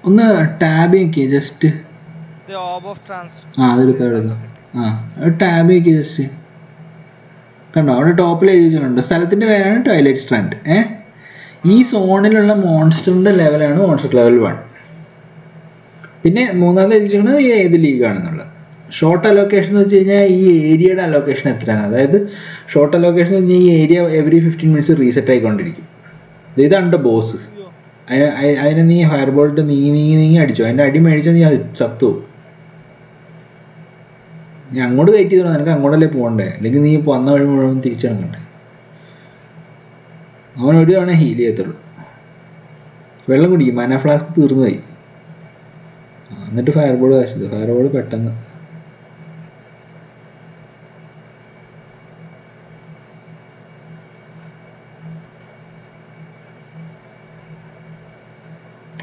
ഒന്ന് ടാബ് നോക്കിയേ just. അതെടുക്കാം. Tab നോക്കിയേ ജസ്റ്റ്. കണ്ടോ അവിടെ ടോപ്പിൽ എഴുതിയിട്ടുണ്ട്. സ്ഥലത്തിന്റെ പേരാണ് ട്വൈലൈറ്റ് സ്ട്രാൻഡ്. ഈ സോണിലുള്ള മോൺസ്റ്ററിന്റെ ലെവലാണ് മോൺസ്റ്റർ ലെവൽ 1. പിന്നെ മൂന്നാമത് എഴുതിയിരിക്കുന്നത് ഏത് ലീഗാണെന്നുള്ളത്. ഷോർട്ട് അലോക്കേഷൻ എന്ന് വെച്ച് കഴിഞ്ഞാൽ ഈ ഏരിയയുടെ അലോക്കേഷൻ എത്രയാണ്. അതായത് ഷോർട്ട് അലോക്കേഷൻ എന്ന് വെച്ച് കഴിഞ്ഞാൽ ഈ ഏരിയ എവറി 15 മിനിറ്റ്സ് റീസെറ്റ് ആയിക്കൊണ്ടിരിക്കും. ഇതാണ് ബോസ്. അതിനെ നീ ഫയർ ബോൾട്ട് നീങ്ങി അടിച്ചോ. അതിന്റെ അടി മേടിച്ചാൽ നീ അത് ചത്തു. ഞാൻ അങ്ങോട്ട് വെയിറ്റ് ചെയ്തോ, നിനക്ക് അങ്ങോട്ടല്ലേ പോകണ്ടേ. അല്ലെങ്കിൽ നീ വന്ന വഴി മുഴുവൻ തിരിച്ചു നടക്കണ്ടേ. അവൻ ഒരു തവണ ഹീൽ ചെയ്യത്തുള്ളൂ. വെള്ളം കുടിക്കും, മന ഫ്ലാസ്ക് തീർന്നു പോയി. എന്നിട്ട് ഫയർ ബോൾ കാശില്ല. ഫയർ ബോൾ പെട്ടെന്ന്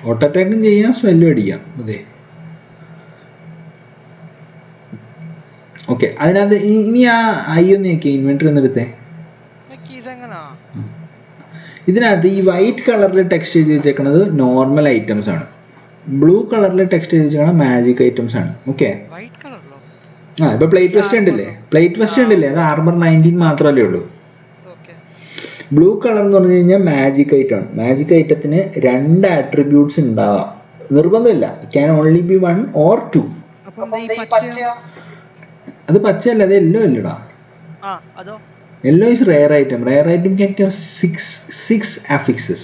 ഓട്ടോ അറ്റാക്കും ചെയ്യാം, സ്മെല്ലും അടിക്കാം. അതെ, ഓക്കെ. അതിനകത്ത് ഇനി ആ ഐ ഒന്ന് നോക്കിയാൽ ഇൻവെന്ററി ഒന്ന് എടുത്തേ. ഇതിനകത്ത് ഈ വൈറ്റ് കളറിൽ ടെക്സ്റ്റ് എഴുതി വെച്ചേക്കുന്നത് നോർമൽ ഐറ്റംസ് ആണ്. ബ്ലൂ കളറിൽ ടെക്സ്റ്റ് എഴുതി വെച്ചേക്കുന്നത് മാജിക് ഐറ്റംസ് ആണ്. ഓക്കെ. ഇപ്പൊ പ്ലേറ്റ് വെസ്റ്റ് ഉണ്ടല്ലേ, അത് ആർമർ 19 മാത്രമല്ലേ ഉള്ളൂ. ബ്ലൂ കളർ എന്ന് പറഞ്ഞു കഴിഞ്ഞാൽ മാജിക് ഐറ്റം ആണ്. മാജിക് ഐറ്റത്തിന് 2 ആട്രിബ്യൂട്ട്സ് ഉണ്ടാവാം, നിർബന്ധമില്ല. Can only be 1 or 2. അത് പച്ചയല്ല, അത് യെല്ലോ അല്ലടാ. Yellow is rare item. Rare item can have 6 affixes.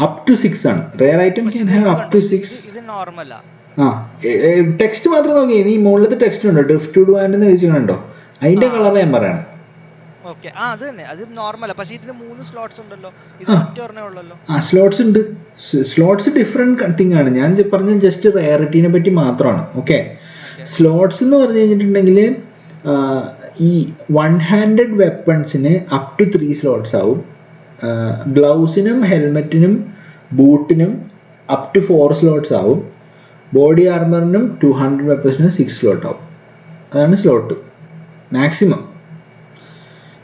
Up to 6 ആണ് rare item. Can have up to 6. Text മാത്രം നോക്കിയേ. നീ മുകളിലത്തെ ടെക്സ്റ്റ് ഉണ്ടോ, ഡ്രിഫ്റ്റ് ടു ആൻഡ് എന്ന് ചോദിച്ചിട്ടുണ്ടോ, അതിന്റെ കളർ ഞാൻ പറയണം. സ്ലോട്ട്സ് ഉണ്ട്. സ്ലോട്ട്സ് ഡിഫറെന്റ് തിങ് ആണ്. ഞാൻ പറഞ്ഞ ജസ്റ്റ് റെയറിറ്റിനെ പറ്റി മാത്രമാണ്. ഓക്കെ. സ്ലോട്ട്സ് എന്ന് പറഞ്ഞു കഴിഞ്ഞിട്ടുണ്ടെങ്കിൽ ഈ 1 ഹാൻഡഡ് വെപ്പൺസിന് അപ് ടു 3 സ്ലോട്ട്സ് ആവും. ഗ്ലൗസിനും ഹെൽമെറ്റിനും ബൂട്ടിനും അപ് ടു 4 സ്ലോട്ട്സ് ആവും. ബോഡി ആർമറിനും 200 വെപ്പൺസിനും 6 സ്ലോട്ട് ആവും. അതാണ് സ്ലോട്ട് മാക്സിമം.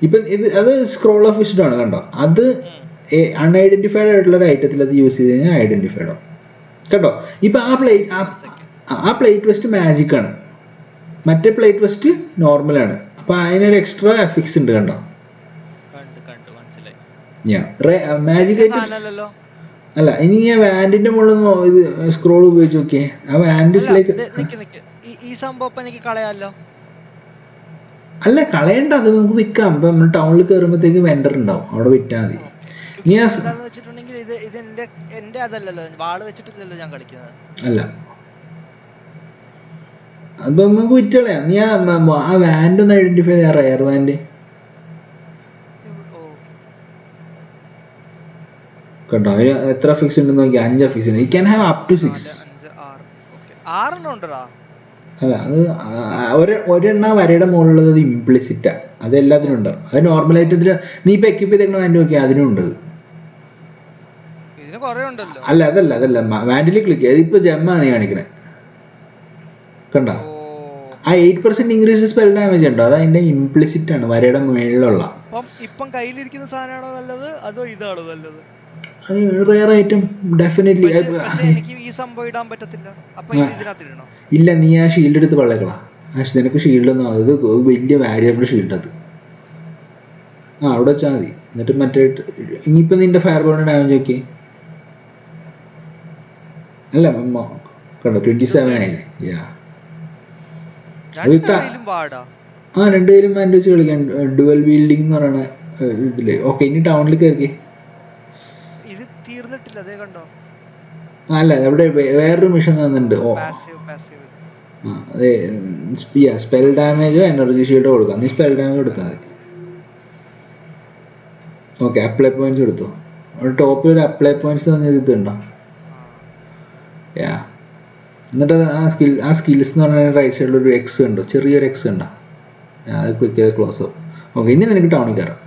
ഇപ്പം അത് സ്ക്രോൾ ഓഫ് വിസ്ഡം ആണ്, കണ്ടോ. അത് അൺഐഡന്റിഫൈഡ് ആയിട്ടുള്ള ഒരു ഐറ്റത്തിൽ അത് യൂസ് ചെയ്ത് കഴിഞ്ഞാൽ ഐഡന്റിഫൈഡ് ആവും. കേട്ടോ. ഇപ്പൊ ആ പ്ലേറ്റ് വെസ്റ്റ് മാജിക് ആണ്, മറ്റേ പ്ലേറ്റ് വെസ്റ്റ് നോർമൽ ആണ്. അപ്പൊ അതിനൊരു എക്സ്ട്രാ അഫിക്സ് ഉണ്ട്, കണ്ടോ. മാജിക് അല്ല. ഇനി ഞാൻ വാൻഡിന്റെ മുകളിൽ ഇത് സ്ക്രോൾ ഉപയോഗിച്ച് നോക്കിയേ. ആ വാൻഡിലേക്ക് അല്ല കളയണ്ട, അത് നമുക്ക് വിൽക്കാം. ഇപ്പൊ നമ്മൾ ടൗണിൽ കയറുമ്പോഴത്തേക്ക് വെണ്ടർ ഉണ്ടാവും, അവിടെ വിറ്റാൽ മതി. അല്ല, അപ്പൊ നമുക്ക് വിറ്റളയാ. നീ ആ വാൻഡ് ഒന്ന് ഐഡന്റിഫൈ ചെയ്യാ, റയർ വാൻഡ്. കേട്ടോ, എത്ര ഫിക്സ് ഉണ്ടെന്ന് നോക്കി. 5 ഫിക്സ് ഉണ്ട്. You can have up to 6. അല്ല, അത് ഒരെണ്ണ വരയുടെ മുകളിലുള്ളത് അത് ഇംപ്ലിസിറ്റാ. അത് എല്ലാത്തിനും ഉണ്ടാവും. അത് നോർമലായിട്ട് നീ ഇപ്പൊ എക്യൂപ്പ് ചെയ്തേക്കണ വാൻഡ് നോക്കി, അതിനും ഉണ്ട്. അല്ല, അതല്ല വാൻഡിൽ ക്ലിക്ക് ചെയ്ത് ഇപ്പൊ ജെമ്മ നീ കാണിക്കണേ, കണ്ടോ. ആ 8% ഇൻക്രീസ് സ്പെൽ ഡാമേജ് ഉണ്ടോ, അത് അതിന്റെ ഇംപ്ലിസിറ്റ് ആണ്, വരയുടെ മുകളിലുള്ള. Rare item definitely. ഇല്ല, നീ ആ ഷീൽഡ് എടുത്ത് പള്ളേക്കളാ. നിനക്ക് ഷീൽഡ് ഒന്നും അത് വലിയ വാരിയബിൾ ഷീൽഡ്. അത് അവിടെ വെച്ചാൽ മതി. എന്നിട്ട് മറ്റേ ഇനിയിപ്പോ നിന്റെ ഫയർ ബോളിന്റെ ഡാമേജ് നോക്കി. അല്ല കണ്ടോ, 27 ആയില്ലേ. രണ്ടു കയ്യിലും വാൻഡ് വെച്ച് കളിക്കാൻ. ഡുവൽ വീൽഡിംഗ് എന്ന് പറയണ ഇതില്. ഓക്കെ, ഇനി ടൗണിൽ കയറി. അല്ല, അവിടെ വേറൊരു മിഷൻ തന്നിട്ടുണ്ട്. അതെ, സ്പെൽ ഡാമേജോ എനർജി ഷീൽഡോ കൊടുക്കാം. നീ സ്പെൽ ഡാമേജ് കൊടുത്താൽ മതി. ഓക്കെ, അപ്ലൈ പോയിന്റ്സ് എടുത്തോ. ടോപ്പിൽ ഒരു അപ്ലൈ പോയിന്റ്സ് തന്ന ഇതുണ്ടോ. എന്നിട്ട് ആ സ്കിൽസ് എന്ന് പറഞ്ഞാൽ റൈറ്റ് സൈഡിൽ ഒരു എക്സ് ഉണ്ടോ, ചെറിയൊരു എക്സ് ഉണ്ടോ, അത് ക്ലിക്ക് ചെയ്ത് ക്ലോസ് ആവും. ഓക്കെ, ഇനി നിനക്ക് ടൗണിൽ കയറാം.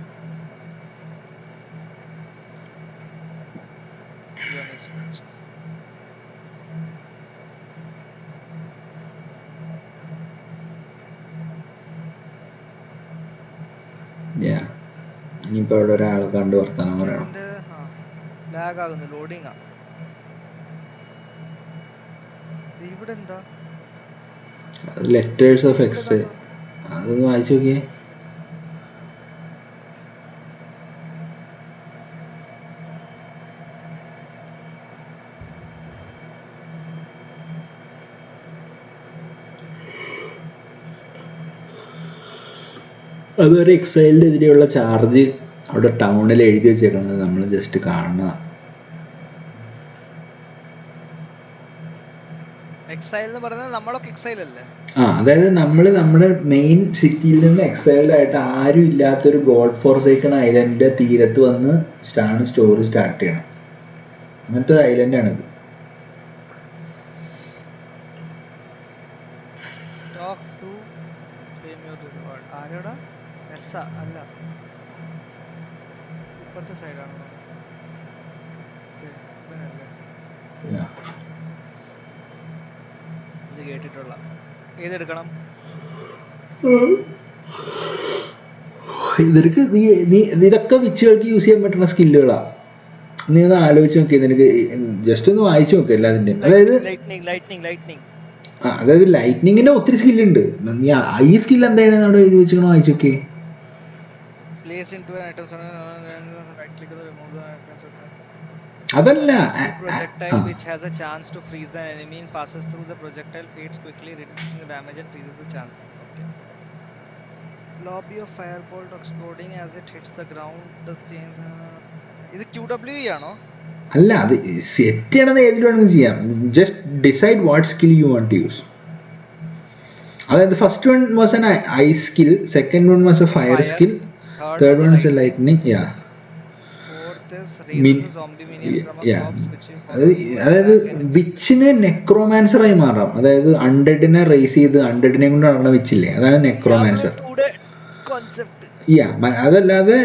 ഇനിയിപ്പോ അവിടെ ഒരാളെ കണ്ട് വർത്താനം പറയണം. ഇവിടെ എന്താ ലെറ്റേഴ്സ് ഓഫ് ഇവിടെ എക്സ്, അതൊന്ന് വായിച്ചു നോക്കിയേ. അതൊരു എക്സൈലിനെതിരെയുള്ള ചാർജ് അവിടെ ടൗണിൽ എഴുതി വെച്ചേക്കുന്നത് നമ്മൾ ജസ്റ്റ് കാണുക. എക്സൈൽ എന്ന് പറയുന്നത് നമ്മളൊക്കെ എക്സൈൽ അല്ലേ? അതായത് നമ്മൾ നമ്മുടെ മെയിൻ സിറ്റിയിൽ നിന്ന് എക്സൈൽഡ് ആയിട്ട് ആരും ഇല്ലാത്തൊരു ഗോഡ് ഫോർസേക്കൺ ഐലൻഡിന്റെ തീരത്ത് വന്ന് സ്റ്റോറി സ്റ്റാർട്ട് ചെയ്യണം. അങ്ങനത്തെ ഒരു ഐലൻഡാണിത്. Talk to claim your reward. ആരോടാ? നെസ്സ അല്ല, ഇപ്പുറത്തെ സൈഡാണോ? ഇവനല്ലേ ഇത് കേട്ടിട്ടുള്ള. ഏതെടുക്കണം? നിനക്ക് നീ ഇതൊക്കെ വിച്ചുകൾക്ക് യൂസ് ചെയ്യാൻ പറ്റുന്ന സ്കില്ലുകളാ. നീ ഒന്ന് ആലോചിച്ച് നോക്കിയേ, നിനക്ക് ജസ്റ്റ് ഒന്ന് വായിച്ചു നോക്കുക എല്ലാതിൻ്റെയും. അതായത് അതായത് ലൈറ്റ്നിങ്ങിന്റെ ഒത്തിരി സ്കില്ലുണ്ട്. നീ ഈ സ്കിൽ എന്താണ് അവിടെ എഴുതി വെച്ചിരിക്കണോ വായിച്ചു നോക്കിയേ. അതല്ല, projectile which has a chance to freeze the enemy and passes through the projectile fades quickly, reducing the damage and freezes the chance. Okay. Lobby of firebolt exploding as it hits the ground. The stains. ഇത് QWE ആണോ? അല്ല, അത് set ചെയ്യണത് ഏതിൽ വേണമെങ്കിലും ചെയ്യാം. Just decide what skill you want to use. അതായത് first one was an ice skill, second one was a fire skill, third one is a lightning. അതായത് വിച്ചിന് നെക്രോമാൻസറായി മാറാം. അതായത് അൺഡെഡിനെ റേസ് ചെയ്ത് അൺഡെഡിനെ കൊണ്ട് നടന്ന വിച്ചില്ലേ, അതാണ് നെക്രോമാൻസർ. അതല്ലാതെ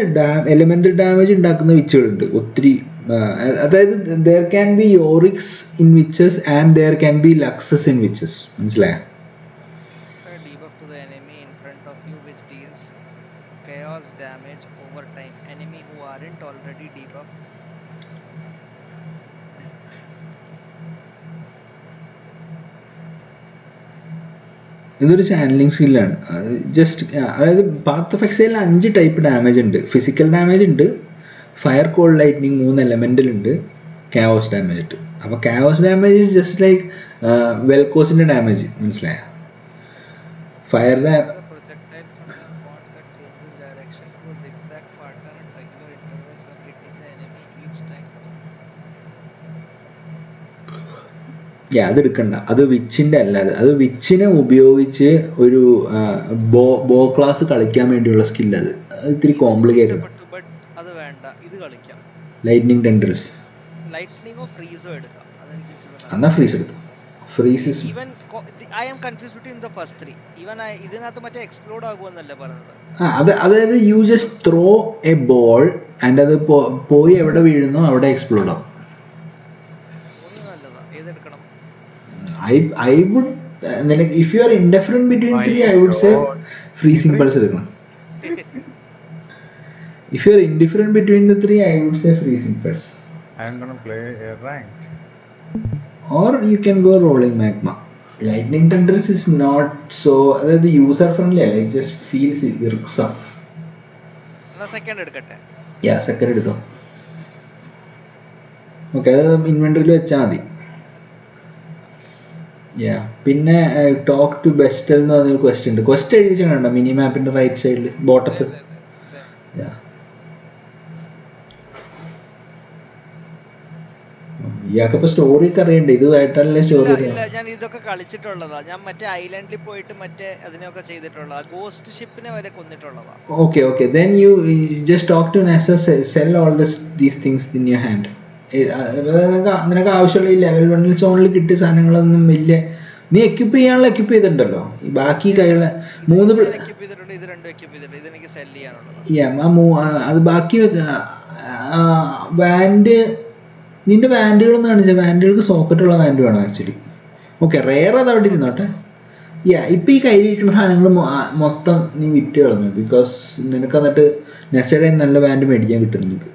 എലിമെന്റൽ ഡാമേജ് ഉണ്ടാക്കുന്ന വിച്ചുകളുണ്ട് ഒത്തിരി. അതായത് there can be Yoriks in witches and there can be Luxes in witches. മനസ്സിലായോ? Debuff to the enemy in front of you which deals chaos damage over time. Enemy who aren't already debuffed. ഇതൊരു channelling സ്കില്ലാണ്. Just അതായത് path of എക്സൈലിൽ 5 type damage ഉണ്ട്. Physical damage ഉണ്ട്, fire cold lightning 3 എലമെന്റിലുണ്ട്, chaos damage ഉണ്ട്. അപ്പോൾ chaos damage is just like വെൽക്കോസിന്റെ ഡാമേജ്. മനസ്സിലായ? Fire projectile from your wand that changes direction to a zigzag pattern at regular intervals when hitting the enemy each time. അത് എടുക്കണ്ട, അത് വിച്ചിന്റെ അല്ല. അത് വിച്ചിനെ ഉപയോഗിച്ച് ഒരു ബോ ക്ലാസ് കളിക്കാൻ വേണ്ടിയുള്ള സ്കിൽ. അത് ഇത്തിരി കോംപ്ലിക്കേറ്റഡ്. അത് വേണ്ട, ഇത് കളിക്കാം. ലൈറ്റ്നിങ് ടെൻഡൽസ്, ലൈറ്റ്നിങ്ങോ ഫ്രീസോ എടുക്കാം. എന്നാ ഫ്രീസ് എടുത്തു. Freeze even I am confused between the first 3. Even ഇതിനകത്ത് മറ്റേ എക്സ്പ്ലോഡ് ആകുമെന്നല്ലേ പറഞ്ഞത്? അതായത് you just throw a ball and അത് പോയി എവിടെ വീഴുന്നോ അവിടെ എക്സ്പ്ലോഡ് ആവും. ഏതെടുക്കണം? I would if you are indifferent between 3, I would say freezing pulse എടുക്കണം. If you are indifferent between the 3, I would say freezing pulse. I am gonna play a rank. Or you can go rolling magma. Lightning tendrils is not so അതായത് user friendly അല്ല, it just feels irksome. Second എടുക്കട്ടെ? Second എടുത്തോ. Okay, അത് ഇൻവെന്ററിയിൽ വെച്ചാൽ മതി. പിന്നെ talk to ബെസ്റ്റൽ എന്ന് പറഞ്ഞൊരു ക്വസ്റ്റ്യൻ ഉണ്ട്. ക്വസ്റ്റ്യൻ എഴുതി വെച്ചിട്ടുണ്ടോ മിനി മാപ്പിന്റെ റൈറ്റ് സൈഡിൽ ബോട്ടത്ത്? ഇയാൾക്കിപ്പോ സ്റ്റോറി ഒക്കെ അറിയണ്ടേ? ഇതുമായിട്ടല്ലേ സ്റ്റോറി? ഞാൻ ഇതൊക്കെ കളിച്ചിട്ടുള്ളതാ. ഞാൻ മറ്റേ ഐലൻഡിൽ പോയിട്ട് മറ്റേ അതിനൊക്കെ ചെയ്തിട്ടുള്ളതാ. ഗോസ്റ്റ് ഷിപ്പിനെ വരെ കൊന്നിട്ടുള്ളതാ. Okay, then you just talk to Nessa, sell all these things in your hand. നിനക്ക് ആവശ്യമുള്ള ഈ ലെവൽ 1 സോണിൽ കിട്ടിയ സാധനങ്ങളൊന്നും വലിയ നീ എക്യുപ്പ് ചെയ്യാനുള്ള എക്യുപ്പ് ചെയ്തിട്ടുണ്ടല്ലോ. ബാക്കി കഴിയുള്ള 3 അത് ബാക്കി വാൻഡ്, നിന്റെ വാൻഡുകളൊന്നും കാണിച്ചാൽ വാൻഡുകൾക്ക് സോക്കറ്റുള്ള വാൻഡ് വേണം ആക്ച്വലി. ഓക്കെ, റെയർ അത് അവിടെ ഇരുന്നോട്ടെ. ഇപ്പം ഈ കയ്യിലിരിക്കുന്ന സാധനങ്ങൾ മൊത്തം നീ വിറ്റ് കളഞ്ഞു. ബിക്കോസ് നിനക്ക് എന്നിട്ട് നെസയുടെ നല്ല വാൻഡ് മേടിക്കാൻ കിട്ടുന്നുണ്ട്.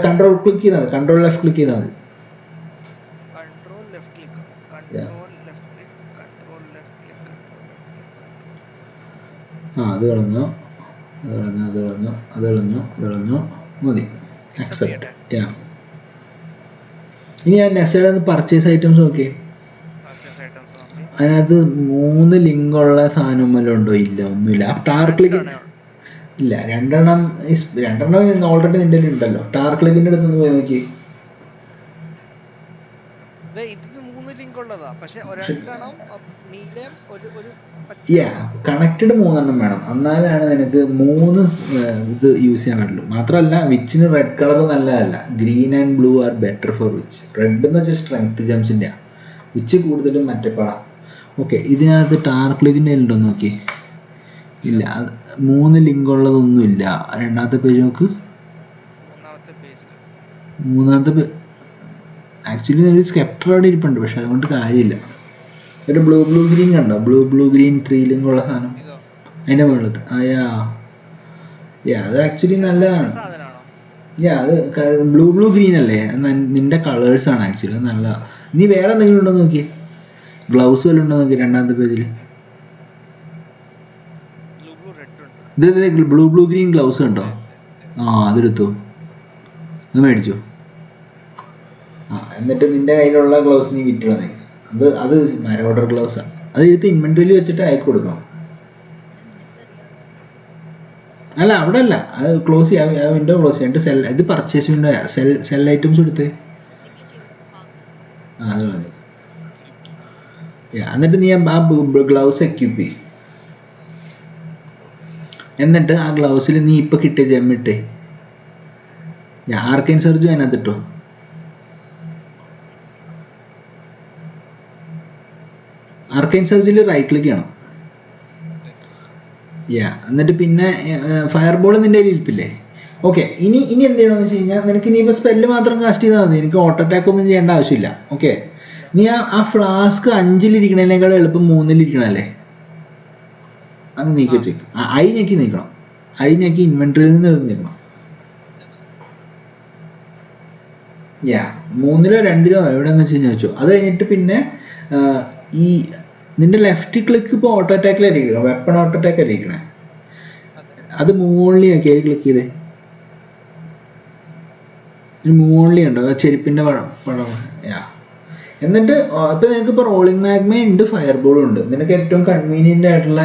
കൺട്രോൾ ക്ലിക്ക് ചെയ്താൽ മതി, കൺട്രോൾ ലെഫ്റ്റ് ക്ലിക്ക് ചെയ്താൽ മതി. അത് കളഞ്ഞു, മതി. Accept accept. ചെയ്യട്ടെ. യാ. ഇനി ഞാൻ നെക്സ്റ്റ് പർച്ചേസ് ഐറ്റംസ് നോക്കി. Purchase items നോക്കി. അതിനകത്ത് 3 ലിങ്ക് ഉള്ള സാധനം വല്ലതും ഉണ്ടോ? ഇല്ല, ഒന്നുമില്ല. ടാർക്ലിക്ക് ഇല്ല. രണ്ടെണ്ണം ഓൾറെഡി നിന്റെ ഉണ്ടല്ലോ. ടാർക്ലിക്കിന്റെ അടുത്ത് പോയി നോക്കി. ഇതിന് 3 ലിങ്ക് ഉള്ളതാ, പക്ഷെ രണ്ടെണ്ണം നീലയും ഒരു കണക്റ്റഡ് 3 വേണം, എന്നാലാണ് നിനക്ക് 3 ഇത് യൂസ് ചെയ്യാൻ പറ്റുള്ളൂ. മാത്രമല്ല വിച്ചിന് റെഡ് കളർ നല്ലതല്ല. Green and blue R better for which. Red എന്ന് വെച്ചാൽ സ്ട്രെങ്ത് ജംസിൻ്റെ, വിച്ച് കൂടുതലും മറ്റേപ്പാടാ. ഓക്കെ, ഇതിനകത്ത് ടാർക്ലിക്കിൻ്റെ ഉണ്ടോ നോക്കി. ഇല്ല, 3 ലിങ്ക് ഉള്ളതൊന്നും ഇല്ല. രണ്ടാമത്തെ പേജ് നോക്ക്. മൂന്നാമത്തെ ആക്ച്വലി ഒരു സ്കെപ്റ്റർ അവിടെ ഇരിപ്പുണ്ട്, പക്ഷെ അതുകൊണ്ട് കാര്യമില്ല. ഒരു ബ്ലൂ ഗ്രീൻ കണ്ടോ? ബ്ലൂ ഗ്രീൻ 3 ലിങ്ക് ഉള്ള സാധനം അതിൻ്റെ മുകളിലത്ത്. അത് ആക്ച്വലി നല്ലതാണ്. അത് ബ്ലൂ ഗ്രീൻ അല്ലേ, നിന്റെ കളേഴ്സ് ആണ് ആക്ച്വലി, അത് നല്ലതാ. നീ വേറെ എന്തെങ്കിലും ഉണ്ടോ നോക്കി. ഗ്ലൗസ് വല്ലതും ഉണ്ടോ നോക്കി രണ്ടാമത്തെ പേജിൽ. ഇത് ബ്ലൂ ഗ്രീൻ ഗ്ലൗസ് ഉണ്ടോ? അതെടുത്തു, അത് മേടിച്ചോ. എന്നിട്ട് നിന്റെ കയ്യിലുള്ള ഗ്ലൗസ് നീ വിറ്റ് വന്നേ. അത് മാരോഡർ ഗ്ലൗസാണ്. അത് എടുത്ത് ഇൻവെന്ററിയിൽ വെച്ചിട്ട് അയച്ചു കൊടുക്കണം. അല്ല, അവിടെ അല്ല, അത് ക്ലോസ് ചെയ്യാം. വിൻഡോ ക്ലോസ് ചെയ്യാം. ഇത് പർച്ചേസ് വിൻഡോ. സെൽ ഐറ്റംസ് എടുത്ത് അത് മതി. എന്നിട്ട് നീ ആ ഗ്ലൗസ് എക്യൂപ്പ് ചെയ്യും. എന്നിട്ട് ആ ഗ്ലൗസിൽ നീ ഇപ്പൊ കിട്ടിയ ജെമ്മിട്ടേ. ആർക്കൈൻ സർജ് അതിനകത്ത് ഇട്ടോ. ആർക്കൈൻ സർജിൽ റൈറ്റ് ക്ലിക്ക് ചെയ്യണം. എന്നിട്ട് പിന്നെ ഫയർബോൾ നിന്റെ കയ്യിൽ ഇരിപ്പില്ലേ. ഓക്കെ, ഇനി എന്ത് ചെയ്യണമെന്ന് വെച്ച് കഴിഞ്ഞാൽ നിനക്ക് ഇനിയിപ്പോൾ സ്പെല്ല് മാത്രം കാസ്റ്റ് ചെയ്താൽ മതി. എനിക്ക് ഓട്ടോ അറ്റാക്ക് ഒന്നും ചെയ്യേണ്ട ആവശ്യമില്ല. ഓക്കെ, നീ ആ ഫ്ലാസ്ക് 5 എളുപ്പം 3 അല്ലേ. അത് നീക്കി വെച്ചേക്കും. ഐ ഞെക്കി നീക്കണം. ഐ ഞെക്കി ഇൻവെന്ററിയിൽ നിന്ന് നീക്കണം. 3 എവിടെയെന്ന് വെച്ച് കഴിഞ്ഞാൽ വെച്ചോ. അത് കഴിഞ്ഞിട്ട് പിന്നെ ഈ നിന്റെ ലെഫ്റ്റ് ക്ലിക്ക് ഇപ്പോൾ ഓട്ടോ അറ്റാക്കിലായിരിക്കണം. വെപ്പൺ ഓട്ടോ അറ്റാക്ക് ആയിരിക്കണേ. അത് മൂവ്ലി ആക്കി ക്ലിക്ക് ചെയ്തേ. മൂവ്ലി ഉണ്ടോ ചെരുപ്പിന്റെ പടം. എന്നിട്ട് ഇപ്പൊ നിനക്കിപ്പോൾ റോളിംഗ് മാഗ്മ ഉണ്ട്, ഫയർബോളും ഉണ്ട്. നിനക്ക് ഏറ്റവും കൺവീനിയന്റ് ആയിട്ടുള്ള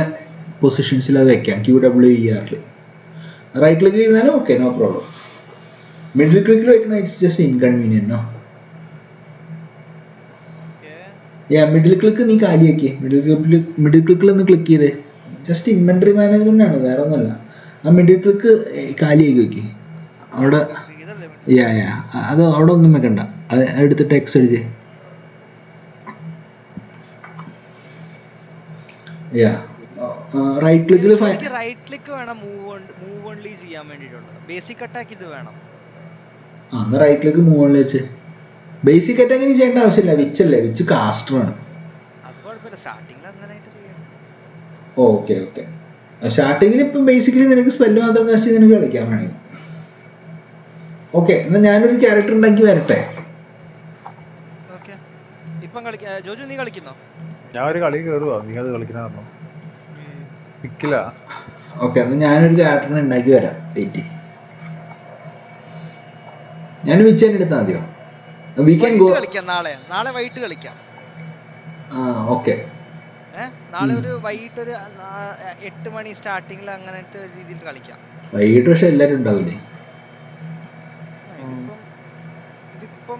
പൊസിഷൻസിൽ അത് വെക്കാം. QWER റൈറ്റ് ക്ലിക്ക് ചെയ്താലും ഓക്കെ, നോ പ്രോബ്ലം. മിഡിൽ ക്ലിക്കിൽ വെക്കണം, it's just inconvenient. No, middle click നീ കാലിയാക്കി. മിഡിൽ ക്ലിക്കിൽ ഒന്ന് ക്ലിക്ക് ചെയ്തേ. ജസ്റ്റ് ഇൻവെന്ററി മാനേജ്മെന്റ് ആണ്, വേറെ ഒന്നുമല്ല. ആ മിഡിൽ ക്ലിക്ക് കാലിയാക്കി വെക്കി അവിടെ. അത് അവിടെ ഒന്നും വെക്കണ്ട. അത് എടുത്തിട്ട് ടെക്സ്റ്റ് അടിച്ചേ. റൈറ്റ് ക്ലിക്കിൽ റൈറ്റ് ക്ലിക്ക് വേണം മൂവ് ഓൺലി ചെയ്യാൻ വേണ്ടിയിട്ടുള്ളത്. ബേസിക് അറ്റാക്ക് ഇത് വേണം. റൈറ്റ് ക്ലിക്ക് മൂവ് ഓൺലി വെച്ച്. ബേസിക് അറ്റാക്ക് ചെയ്യേണ്ട ആവശ്യമില്ല. വിച്ചല്ലേ, വിച്ച് കാസ്റ്റർ ആണ്. ഓക്കെ, സ്റ്റാർട്ടിങ്ങിൽ ഇപ്പം ബേസിക്കലി നിനക്ക് സ്പെല്ല് മാത്രം കാസ്റ്റ് ചെയ്ത് നിനക്ക് കളിക്കാൻ വേണമെങ്കിൽ. ഓക്കെ, എന്നാൽ ഞാനൊരു ക്യാരക്ടർ ഉണ്ടാക്കി വരട്ടെ. ഞാൻ ഒരു കളി കയറുവാ, നീ അത് കളിക്കുന്ന. ഓക്കെ, എന്നാൽ ഞാനൊരു ക്യാരക്ടറിനെ ഉണ്ടാക്കി വരാം. വെയിറ്റ്, ഞാൻ വിച്ചേനെ എടുത്താൽ മതിയോ? നാളെ വൈകിട്ട് കളിക്കാം. ഓക്കെ, നാളെ ഒരു വൈകിട്ട് ഒരു 8 മണി സ്റ്റാർട്ടിങ്ങിൽ അങ്ങനത്തെ രീതിയിൽ കളിക്കാം. വൈകിട്ട് പക്ഷെ എല്ലാരും ഉണ്ടാവില്ലേ? ഇതിപ്പം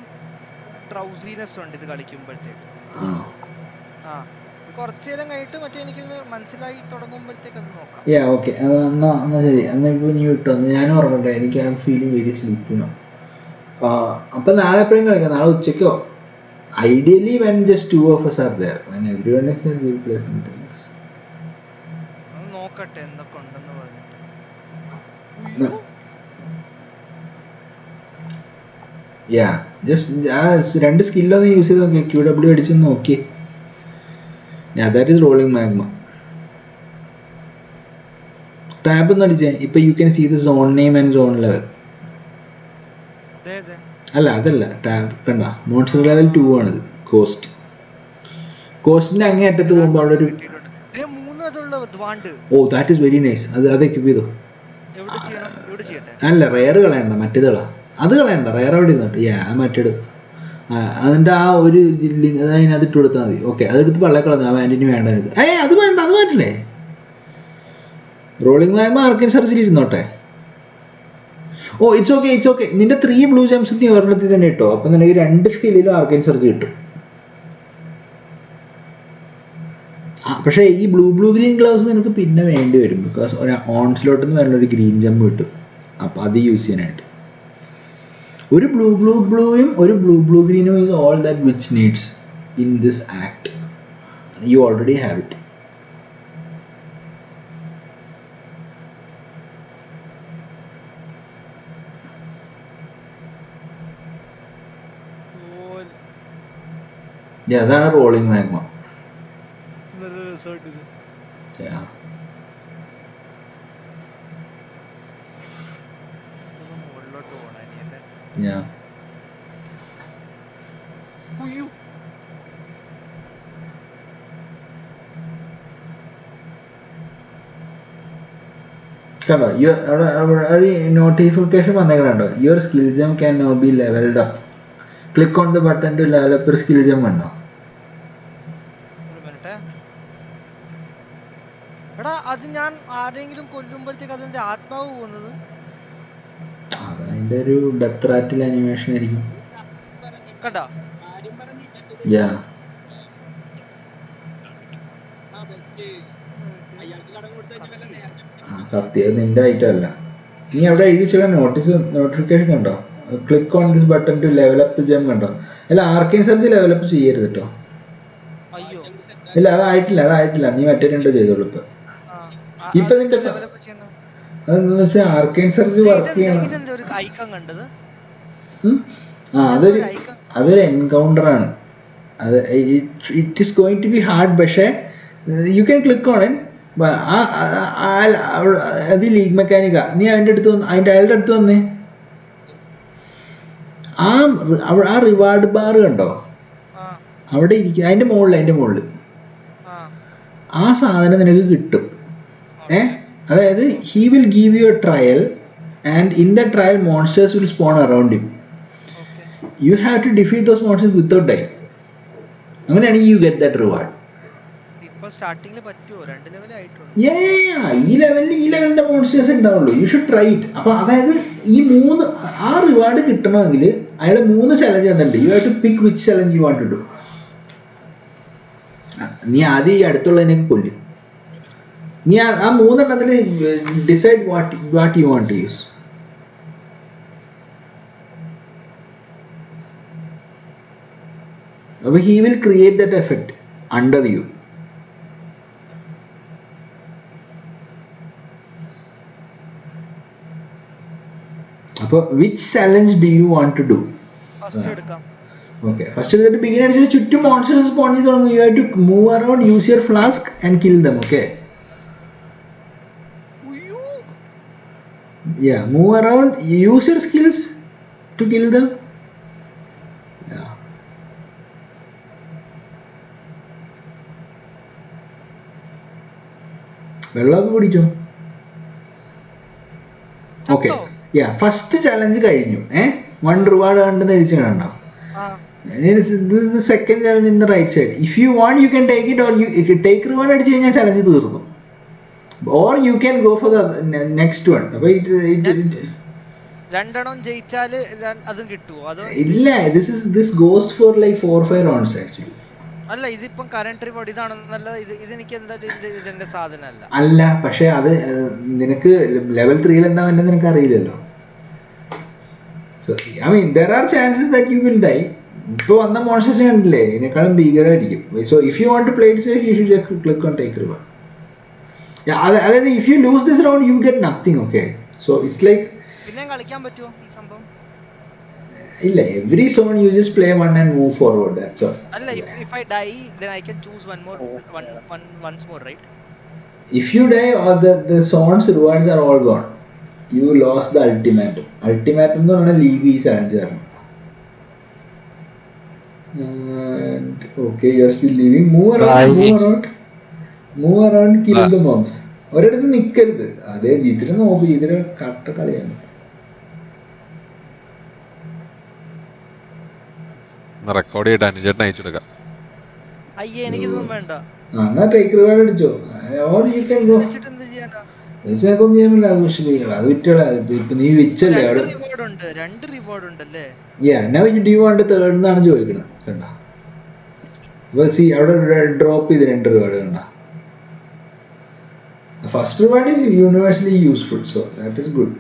ഡ്രൗസിനെസ് ഉണ്ട് ഇത് കളിക്കുമ്പോഴത്തേക്ക്. കുറച്ചു നേരം കഴിഞ്ഞിട്ട് മറ്റേ എനിക്കിത് മനസ്സിലായി തുടങ്ങുമ്പോഴത്തേക്ക് അത് നോക്കാം. ഓക്കെ, എന്നാ ശരി. എന്നാ ഇപ്പൊ നീ വിട്ടോ, ഞാനും ഉറങ്ങട്ടെ. എനിക്ക് I M feeling very sleepy now. അപ്പൊ നാളെ എപ്പോഴും കളിക്കാം. നാളെ ഉച്ചക്കോ. Ideally when just 2 of us are there. When everyone is there, we'll play some things. നോക്കട്ടെ എന്തൊക്കെ ഉണ്ടെന്ന് പറഞ്ഞിട്ട്. ജസ്റ്റ് 2 സ്കില്ലൊന്ന് യൂസ് ചെയ്ത് നോക്കി. QW അടിച്ച് നോക്കി. that is rolling magma. Tab ഒന്ന് അടിച്ചേ. ഇപ്പൊ you can see the zone name and zone level. അല്ല, അതല്ല ടാബ് കണ്ട. മോൺസ്റ്റർ ലെവൽ 2 ആണിത്. കോസ്റ്റിന്റെ അങ്ങേ അറ്റത്ത് പോകുമ്പോൾ അവിടെ ഒരു 3 അതുള്ള want oh that is very nice. അത് എക്യൂപ്പ് ചെയ്തോ. എവിടെ ചെയ്യണം? ഇവിടെ ചെയ്യട്ടെ? അല്ല റെയർ കളയണ്ട, മറ്റേതുകളാ. അത് കളയണ്ട, റെയർ അവിടെ ഇരുന്നോട്ട്. അത് മറ്റേത്. അതിൻ്റെ ആ ഒരു ലിങ്ക് അതിനകത്ത് ഇട്ട് കൊടുത്താൽ മതി. ഓക്കെ, അതെടുത്ത് പള്ളേ കളഞ്ഞു. ആ വാൻറ്റിന് വേണ്ട എനിക്ക്. അത് വേണ്ട, അത് മാറ്റില്ലേ. റോളിംഗ് വായ്മ ആർക്കൈൻ സർച്ചിൽ ഇരുന്നോട്ടെ. Oh it's okay, it's okay. നിന്റെ 3 ബ്ലൂ ജംസ് നീ ഒരെണ്ണത്തിൽ തന്നെ ഇട്ടോ. അപ്പം നിനക്ക് 2 സ്കില്ലിലും ആർക്കൈൻ സർച്ച് കിട്ടും. പക്ഷേ ഈ ബ്ലൂ ഗ്രീൻ ഗ്ലൗസ് നിനക്ക് പിന്നെ വേണ്ടി വരും. ബിക്കോസ് ഒരു ഓൺസ്ലോട്ടിൽ നിന്ന് വരുന്ന ഒരു ഗ്രീൻ ജമ്പ് കിട്ടും. അപ്പം അത് യൂസ് ചെയ്യാനായിട്ട് ഒരു ബ്ലൂയും ഒരു ബ്ലൂ ഗ്രീനും is all that which needs in this act. You already have it. അതാണ് റോളിംഗ് മാഗ്മ. കണ്ടോ, നോട്ടിഫിക്കേഷൻ വന്നേക്കണോ? Your skill gem can no be levelled up. Click on the button to level up your skill gem. കണ്ടോ? എടാ അത് ഞാൻ ആരെങ്കിലും കൊല്ലുമ്പോഴത്തേക്ക് അതിന്റെ ആത്മാവ് പോകുന്നത്? അതിന്റെ ഒരു ഡെത്ത് റാറ്റിൽ അനിമേഷൻ ആയിരിക്കും. കണ്ടോ? കത്തിയത് നിന്റെ ഐറ്റം അല്ല. നീ അവിടെ എഴുതി വെച്ചാൽ നോട്ടിഫിക്കേഷൻ കണ്ടോ? Click on this button to level up the ജം. കണ്ടോ? അല്ല ആർക്കൈൻ സർച്ച് ലെവലപ്പ് ചെയ്യരുത് കേട്ടോ. ഇല്ല അതായിട്ടില്ല. നീ മറ്റേ രണ്ടോ ചെയ്തോളൂ. ഇപ്പൊ നിന്റെ അതെന്താ വെച്ചാൽ ആർക്കൈൻ സർച്ച് വർക്ക് ചെയ്യണം. അതൊരു എൻകൗണ്ടർ ആണ്. അത് it is going to be hard. പക്ഷേ you can click on it. അത് ലീഗ് മെക്കാനിക്കാ. നീ അയാളുടെ അടുത്ത് വന്നേ. ആ റിവാർഡ് ബാർ കണ്ടോ? അവിടെ ഇരിക്കും. അതിന്റെ മുകളിൽ ആ സാധനം നിനക്ക് കിട്ടും. അതായത് he will give you a trial and in the trial monsters will spawn around you. You have to defeat those monsters without die. അങ്ങനെയാണെങ്കിൽ യു ഗെറ്റ് ദാറ്റ് റിവാർഡ്. ഈ ലെവലിന്റെ മോൺസ്റ്റേഴ്സ് ഉണ്ടാവുള്ളൂ. You should try it. അപ്പൊ അതായത് ഈ 3 ആ reward കിട്ടണമെങ്കിൽ അയാൾ 3 ചലഞ്ച് തന്നിട്ടുണ്ട്. You have to pick which challenge you want to do. നീ ആദ്യം ഈ അടുത്തുള്ളതിനെ കൊല്ലും. നീ ആ 3 എണ്ണത്തിൽ decide what you want to use. അപ്പൊ he will create that effect under you. അപ്പോൾ which challenge do you want to do? Okay, first എടുത്തിട്ട് ബിഗിൻ അടിച്ചിട്ട് ചുറ്റും മോൺസ്റ്റേഴ്സ് സ്പോൺ ചെയ്ത് തുടങ്ങും. You have to move around, use your flask and kill them. Okay, move around, use your skills to kill them. വെള്ളമൊക്കെ കുടിച്ചോ? Okay, first challenge കഴിഞ്ഞു. 1 reward കണ്ടെന്ന് എഴുതി കണ്ടോ? Second challenge in the right side. If you want you can take it, or you take reward അടിച്ചു കഴിഞ്ഞാൽ challenge തീർന്നു. Or you can go for the next one. അപ്പൊ രണ്ടെണ്ണം ജയിച്ചാല് അതും കിട്ടുമോ? അതോ ഇല്ല, this goes for like 4-5 rounds actually. അല്ല, ഇതിപ്പം കറന്റ് റിവാർഡ് ഇതാണെന്നല്ല. ഇത് എനിക്ക് എന്തായാലും ഇതിന്റെ സാധനമല്ല. അല്ല, പക്ഷെ അത് നിനക്ക് ലെവൽ 3 എന്താ വേണ്ടത് നിനക്ക് അറിയില്ലല്ലോ. So I mean there are chances that you will die. ഇപ്പോൾ വന്ന മോൺസ്റ്റേഴ്സ് കണ്ടില്ലേ, ഇതിനേക്കാളും ഭീകരമായിരിക്കും. So if you want to play it safe, you should just click on take reward. അതായത് if you lose this round you get nothing. Okay, so it's like പിന്നെ കളിക്കാൻ പറ്റുമോ ഈ സംഭവം? ഇല്ല, every zone you just play one and move forward, that's all. അല്ല, if I die then I can choose once more, right? If you die, all the zones rewards are all gone. You lost the ultimatum. Ultimatum എന്ന് പറഞ്ഞാൽ league ഈ challenge ആണ്. Okay, you are still leaving. Move around. Move around kill the mobs. ഒരിടത്ത് നിൽക്കരുത്. അതേ ജിതിന് നോക്ക്, ജിതിന് കട്ട കളിയാണ്. റെക്കോർഡ് ചെയ്തിട്ട് അനുചേട്ടൻ അയച്ചു കൊടുക്കാം. അയ്യേ എനിക്കിതൊന്നും വേണ്ട. എന്നാ ടേക്ക് റിവാർഡ് അടിച്ചോ. Or you can go. വെച്ചിട്ട് എന്ത് ചെയ്യാനാ? ഒന്നും ചെയ്യാൻ പറ്റില്ല. അത് വിഷമിക്കണം. അത് വിറ്റുകള. ഇപ്പൊ നീ വിച്ചല്ലേ അവിടെ. രണ്ട് റിവാർഡ് ഉണ്ടല്ലേ? എന്നാ ഡി വാണ്ട് തേർഡ് എന്നാണ് ചോദിക്കുന്നത്. കണ്ട അവിടെ ഡ്രോപ്പ് ചെയ്ത് 2 റിവാർഡ് കണ്ട. First reward is universally useful, so that is good.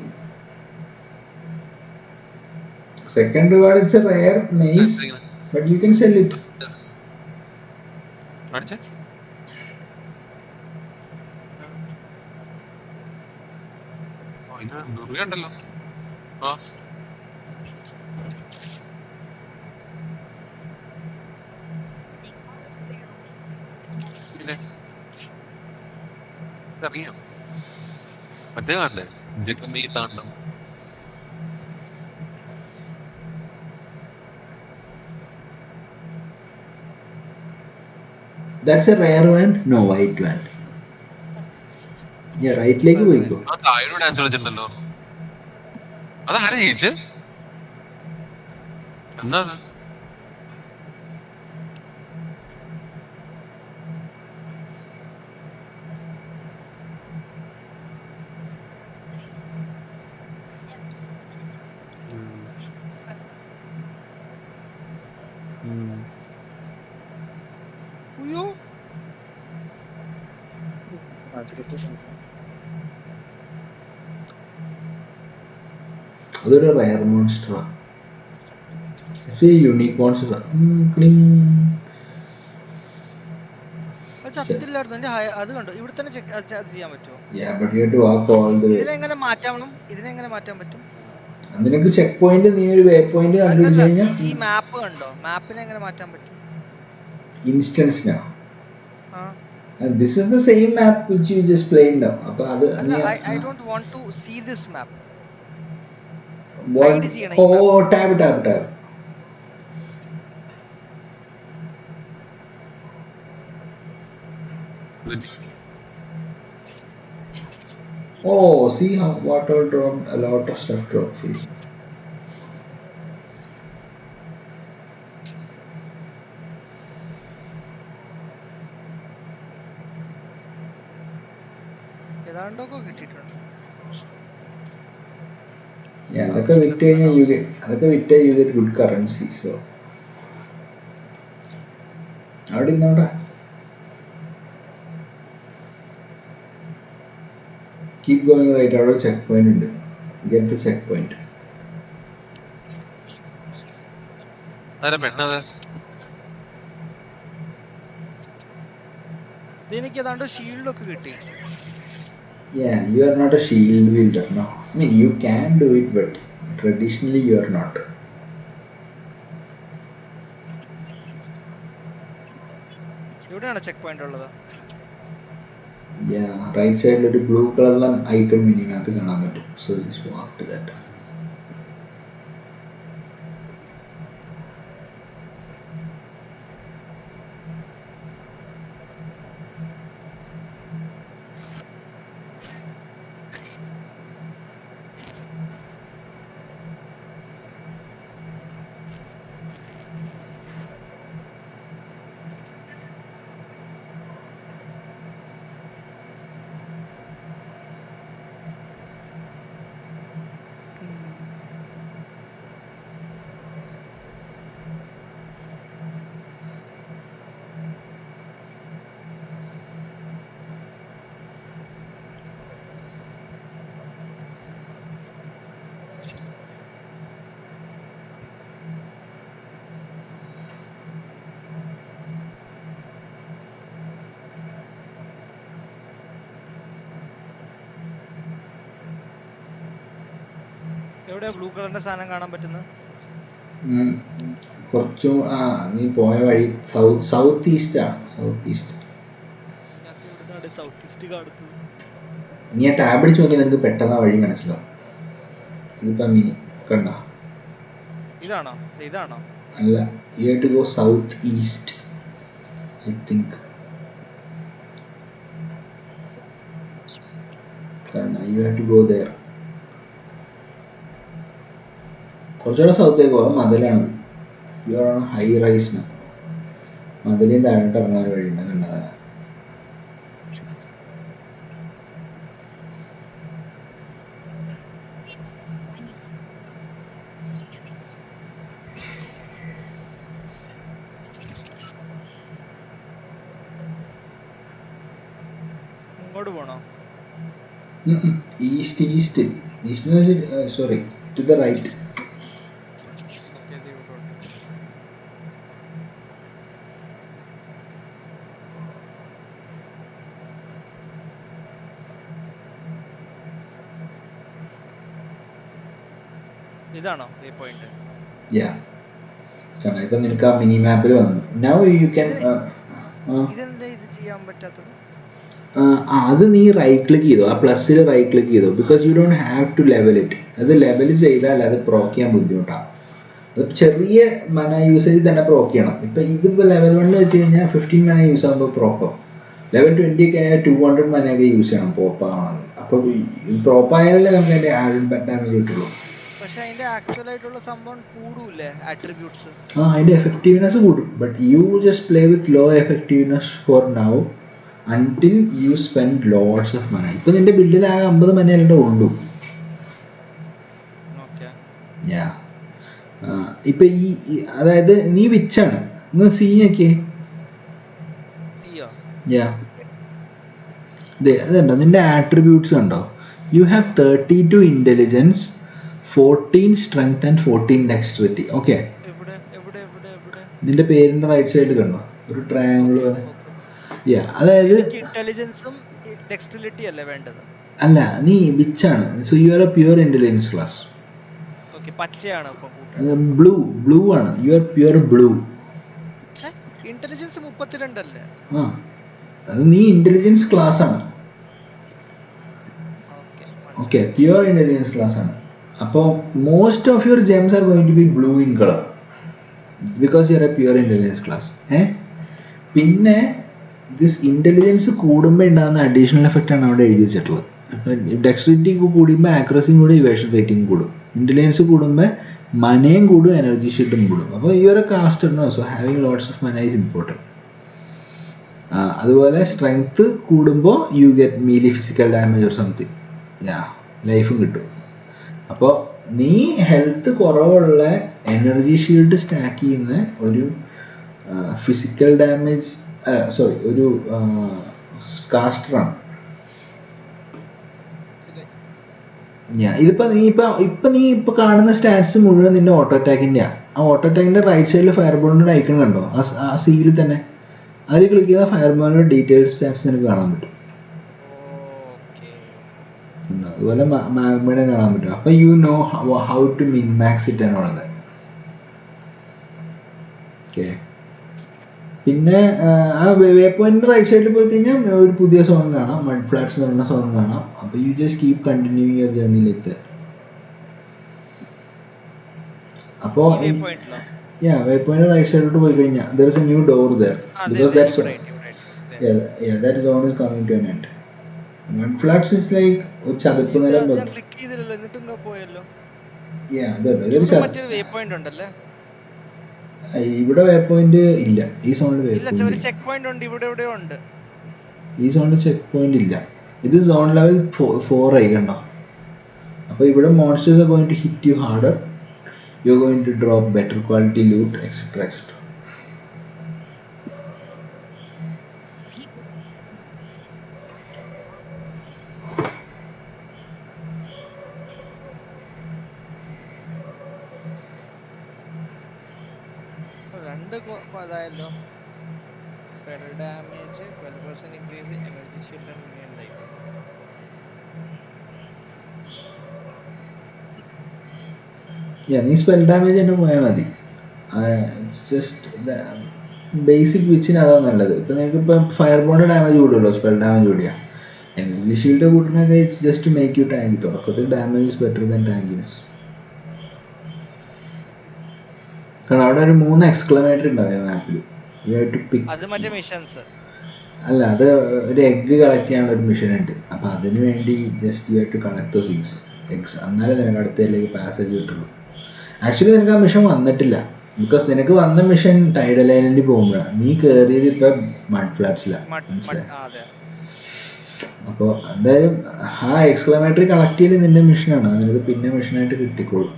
Second reward, it's a rare maze, but you can sell it. ഉണ്ടല്ലോ. അറിയാം മറ്റേ കാണണ്ടേ ഈ താണ്ടം. That's a rare one. No, white one. Yeah, right leg പോയിക്കോ. ആ താഴോട്ട് dance കളിച്ചിട്ടുണ്ടല്ലോ. അതാരാ ജയിച്ച്? എന്താ അതൊരു റയർ മോൺസ്റ്ററാ. യൂണിക് മോൺസ്റ്ററാ. അത് കണ്ടോ ഇവിടെ തന്നെ ചെയ്യാൻ പറ്റുമോ? ഇതിനെങ്ങനെ മാറ്റാൻ പറ്റും? അതിനൊക്കെ ചെക്ക് പോയിന്റ്, നീ ഒരു വേ പോയിന്റ് കണ്ടുപിടിച്ചു കഴിഞ്ഞാൽ ഈ മാപ്പ് കണ്ടോ, മാപ്പിനെ എങ്ങനെ മാറ്റാൻ പറ്റും? ഇൻസ്റ്റൻസിനാ. This is the same map which you just played now. അപ്പൊ അത് I don't want to see this map. tab. Oh, see how what all dropped, a lot of stuff dropped for you. Yeah, അതൊക്കെ വിറ്റ് കഴിഞ്ഞാൽ you get good currency. So അവിടെ ഇരുന്നോടാ. Keep going right. അവിടെ check point ഉണ്ട്. Get the checkpoint. എനിക്ക് ഏതാണ്ട് shield ഒക്കെ കിട്ടി. Yeah, you are not a shield wielder, no. I mean, you can do it, but traditionally you are not. എവിടെയാണ് check point ഉള്ളത്? Yeah, right side ഒരു blue കളറിലെ icon മിനിമത്ത് കാണാൻ പറ്റും. So just walk to that. എവിടെ blue കളറിന്റെ സാധനം കാണാൻ പറ്റുന്നത്? കുറച്ചും നീ പോയ വഴി സൗത്ത് ഈസ്റ്റ് ആണ്. South east. സൗത്ത് ഈസ്റ്റ് കാണുന്നത് നീ ആ ടാബ് അടിച്ച് നോക്കി നിനക്ക് പെട്ടെന്ന് വഴി മനസ്സിലാവും. ഇതിപ്പോ മിനി കണ്ട. ഇതാണോ? അല്ല, you have to go south east, I think. You have to go there. കുറച്ചുകൂടെ സൗത്തേക്ക് പോകാം. മതിലാണ്. You are on high rise. മതിലും താഴോട്ട് ഇറങ്ങാൻ വഴിയുണ്ട്. കണ്ടതാ. ഇങ്ങോട്ട് പോണോ? East sorry, to the right. Okay, ഇത് ഇവിടോട്ട്. ഇതാണോ വേ പോയിന്റ്? യാ, കാരണം ഇപ്പം നിനക്ക് ആ മിനി മാപ്പിൽ വന്നു. Now you can. ഇതെന്താ ഇത് ചെയ്യാൻ പറ്റാത്തത്? അത് നീ റൈറ്റ് ക്ലിക്ക് ചെയ്തോ, ആ പ്ലസ്സിൽ റൈറ്റ് ക്ലിക്ക് ചെയ്തോ. Because you don't have two level it. അത് ലെവൽ ചെയ്താൽ അത് പ്രോക്ക് ചെയ്യാൻ ബുദ്ധിമുട്ടാണ്. അത് ചെറിയ മന യൂസേജ് തന്നെ പ്രോക്ക് ചെയ്യണം. ഇപ്പം ഇതിപ്പോൾ ലെവൽ 1 വെച്ച് കഴിഞ്ഞാൽ 15 മന യൂസ് ആകുമ്പോൾ പ്രോപ്പർ. ലെവൽ 20 ഒക്കെ ആയാൽ 200 മനയൊക്കെ യൂസ് ചെയ്യണം പ്രോപ്പാണെങ്കിൽ. അപ്പോൾ പ്രോപ്പായാലേ നമുക്ക് അതിൻ്റെ ആഡ് ഡാമേജ് കിട്ടുള്ളൂ. പക്ഷെ അതിന്റെ ആക്ച്വൽ ആയിട്ടുള്ള സംഭവം കൂടൂല്ലേ ആട്രിബ്യൂട്ട്സ്? അതിൻ്റെ എഫക്റ്റീവ്നെസ് കൂടും. But you just play with low effectiveness for now until you spend lots of mana. ഇപ്പം നിന്റെ ബില്ലിൽ ആ 50 മനയല്ലേ ഉള്ളൂ. ഓക്കെ. യാ, ഇപ്പം അതായത് നീ വിച്ചാണ്. ഒന്ന് സി നോക്കിയേ. സിയോ? യാ, അതുണ്ടോ നിന്റെ ആട്രിബ്യൂട്ട്സ് കണ്ടോ? You have 32 intelligence, 14 strength and 14 dexterity. Okay, എവിടെ എവിടെ എവിടെ എവിടെ? നിന്റെ പേരിന്റെ റൈറ്റ് സൈഡിൽ കണ്ടോ ഒരു ട്രയാങ്കിൾ പോലെ? ഓക്കെ. യാ, അതായത് എനിക്ക് ഇന്റലിജൻസും ഡെക്സ്റ്റിലിറ്റി അല്ലേ വേണ്ടത്? അല്ല, നീ വിച്ചാണ്. So you are a pure intelligence class. Okay, പച്ചയാണ് ഇപ്പൊ കൂട്ടേണ്ടത്. ബ്ലൂ ആണ്. You are pure blue. Intelligence 32 അല്ലേ? ആ, അത് നീ ഇന്റലിജൻസ് ക്ലാസ് ആണ്. ഓക്കെ, പ്യുവർ ഇന്റലിജൻസ് ക്ലാസ് ആണ്. അപ്പോൾ most of your gems are going to be blue in colour because you are a pure intelligence class. പിന്നെ ദിസ് ഇന്റലിജൻസ് കൂടുമ്പോൾ ഉണ്ടാകുന്ന അഡീഷണൽ എഫക്റ്റ് ആണ് അവിടെ എഴുതി വെച്ചിട്ടുള്ളത്. അപ്പം ഡെക്സ്ട്രിറ്റി കൂടുമ്പോൾ ആക്യുറസിയും കൂടും, ഇവേഷൻ റേറ്റിംഗ് കൂടും. ഇന്റലിജൻസ് കൂടുമ്പോൾ മനയും കൂടും, എനർജി ഷീൽഡും കൂടും. അപ്പോൾ ഈ ഒരു caster no, so having lots of mana is important. അതുപോലെ സ്ട്രെങ്ത് കൂടുമ്പോൾ you get melee physical damage or something. Yeah, ലൈഫും കിട്ടും. അപ്പോൾ നീ ഹെൽത്ത് കുറവുള്ള എനർജി ഷീൽഡ് സ്റ്റാക്ക് ചെയ്യുന്ന ഒരു ഫിസിക്കൽ ഡാമേജ് സോറി ഒരു കാസ്റ്ററാണ്. ഇതിപ്പോൾ നീ ഇപ്പോൾ കാണുന്ന സ്റ്റാറ്റ്സ് മുഴുവൻ നിന്റെ ഓട്ടോ അറ്റാക്കിൻ്റെയാണ്. ആ ഓട്ടോ അറ്റാക്കിൻ്റെ റൈറ്റ് സൈഡിൽ ഫയർബോളിൻ്റെ ഐക്കൺ കണ്ടോ? ആ സീലിൽ തന്നെ അതിൽ ക്ലിക്ക് ചെയ്താൽ ഫയർബോളിൻ്റെ ഡീറ്റെയിൽസ് സ്റ്റാറ്റ്സ് നിനക്ക് കാണാൻ പറ്റും. അതുപോലെ മാഗ്മയുടെ കാണാൻ പറ്റും. അപ്പോൾ യു നോ ഹൗ ടു മിൻ മാക്സ് ഇറ്റ് എന്നുള്ളത്. ഓക്കെ, പിന്നെ ആ വേ പോയിന്റ് റൈറ്റ് സൈഡിൽ പോയി കഴിഞ്ഞാൽ ഒരു പുതിയ സോൺ കാണാം, മഡ് ഫ്ലാറ്റ്സ് എന്ന് പറയുന്ന സോൺ കാണാം. അപ്പോൾ you just keep continuing your ജേർണിയിലേക്ക്. അപ്പോൾ വേ പോയിന്റ് റൈറ്റ് സൈഡിലോട്ട് പോയി കഴിഞ്ഞാൽ there is a new door there because that zone is coming to an end. Mud flats is like ഒരു ചതുപ്പ് നിലം പോലെ. ക്ലിക്ക് ചെയ്തില്ലല്ലോ, എന്നിട്ടും പോയല്ലോ. മറ്റൊരു വേ പോയിന്റ് ഉണ്ടല്ലേ? ഇവിടെ വേ പോയിന്റ് ഇല്ല. ഈ സോണിൽ വേ പോയിന്റ് ഒരു ചെക്ക് പോയിന്റ് ഉണ്ട്. ഇവിടെ എവിടെയോ ഉണ്ട്. ഈ സോണിൽ ചെക്ക് പോയിന്റ് ഇല്ല. ഇത് സോൺ ലെവൽ 4 ആയി കണ്ടോ? അപ്പോൾ ഇവിടെ monsters are going to hit you harder, you are going to drop better quality loot etcetera etcetera. അതായല്ലോ damage 12% increase energy shield and union life. നീ സ്പെൽ ഡാമേജ് തന്നെ പോയാൽ മതി. ജസ്റ്റ് ബേസിക് വിച്ചിന് അതാണ് നല്ലത്. ഇപ്പം നിങ്ങൾക്ക് ഇപ്പം ഫയർ ബോണ്ട് ഡാമേജ് കൂടുമല്ലോ, സ്പെൽ ഡാമേജ് കൂടിയാൽ. എനർജി ഷീൽഡ് കൂട്ടുന്നതൊക്കെ it's just make you tank. തുടക്കത്തിൽ damage is better than tankiness. കാരണം അവിടെ ഒരു 3 എക്സ്ക്ലമേറ്റർ ഉണ്ടാവും മാപ്പിൽ. അത് മറ്റേ മിഷൻസ്. അല്ല അത് ഒരു എഗ്ഗ് കളക്ട് ചെയ്യാനുള്ള ഒരു മിഷൻ ഉണ്ട്. അപ്പം അതിന് വേണ്ടി just you have to collect those eggs എന്നാലേ നിനക്ക് അടുത്തതിലേക്ക് പാസേജ് കിട്ടുള്ളൂ. ആക്ച്വലി നിനക്ക് ആ മിഷൻ വന്നിട്ടില്ല. ബിക്കോസ് നിനക്ക് വന്ന മിഷൻ ടൈഡൽ ഐലൻഡിൽ പോകുമ്പോഴാണ്. നീ കയറിയത് ഇപ്പം മഡ് ഫ്ലാറ്റ്സിലാണ്. മനസ്സിലായി? അതെ. അപ്പോൾ എന്തായാലും ആ എക്സ്ക്ലമേറ്ററി കളക്ട് ചെയ്ത് നിന്റെ മിഷനാണ്. അത് നിനക്ക് പിന്നെ മിഷനായിട്ട് കിട്ടിക്കോളും.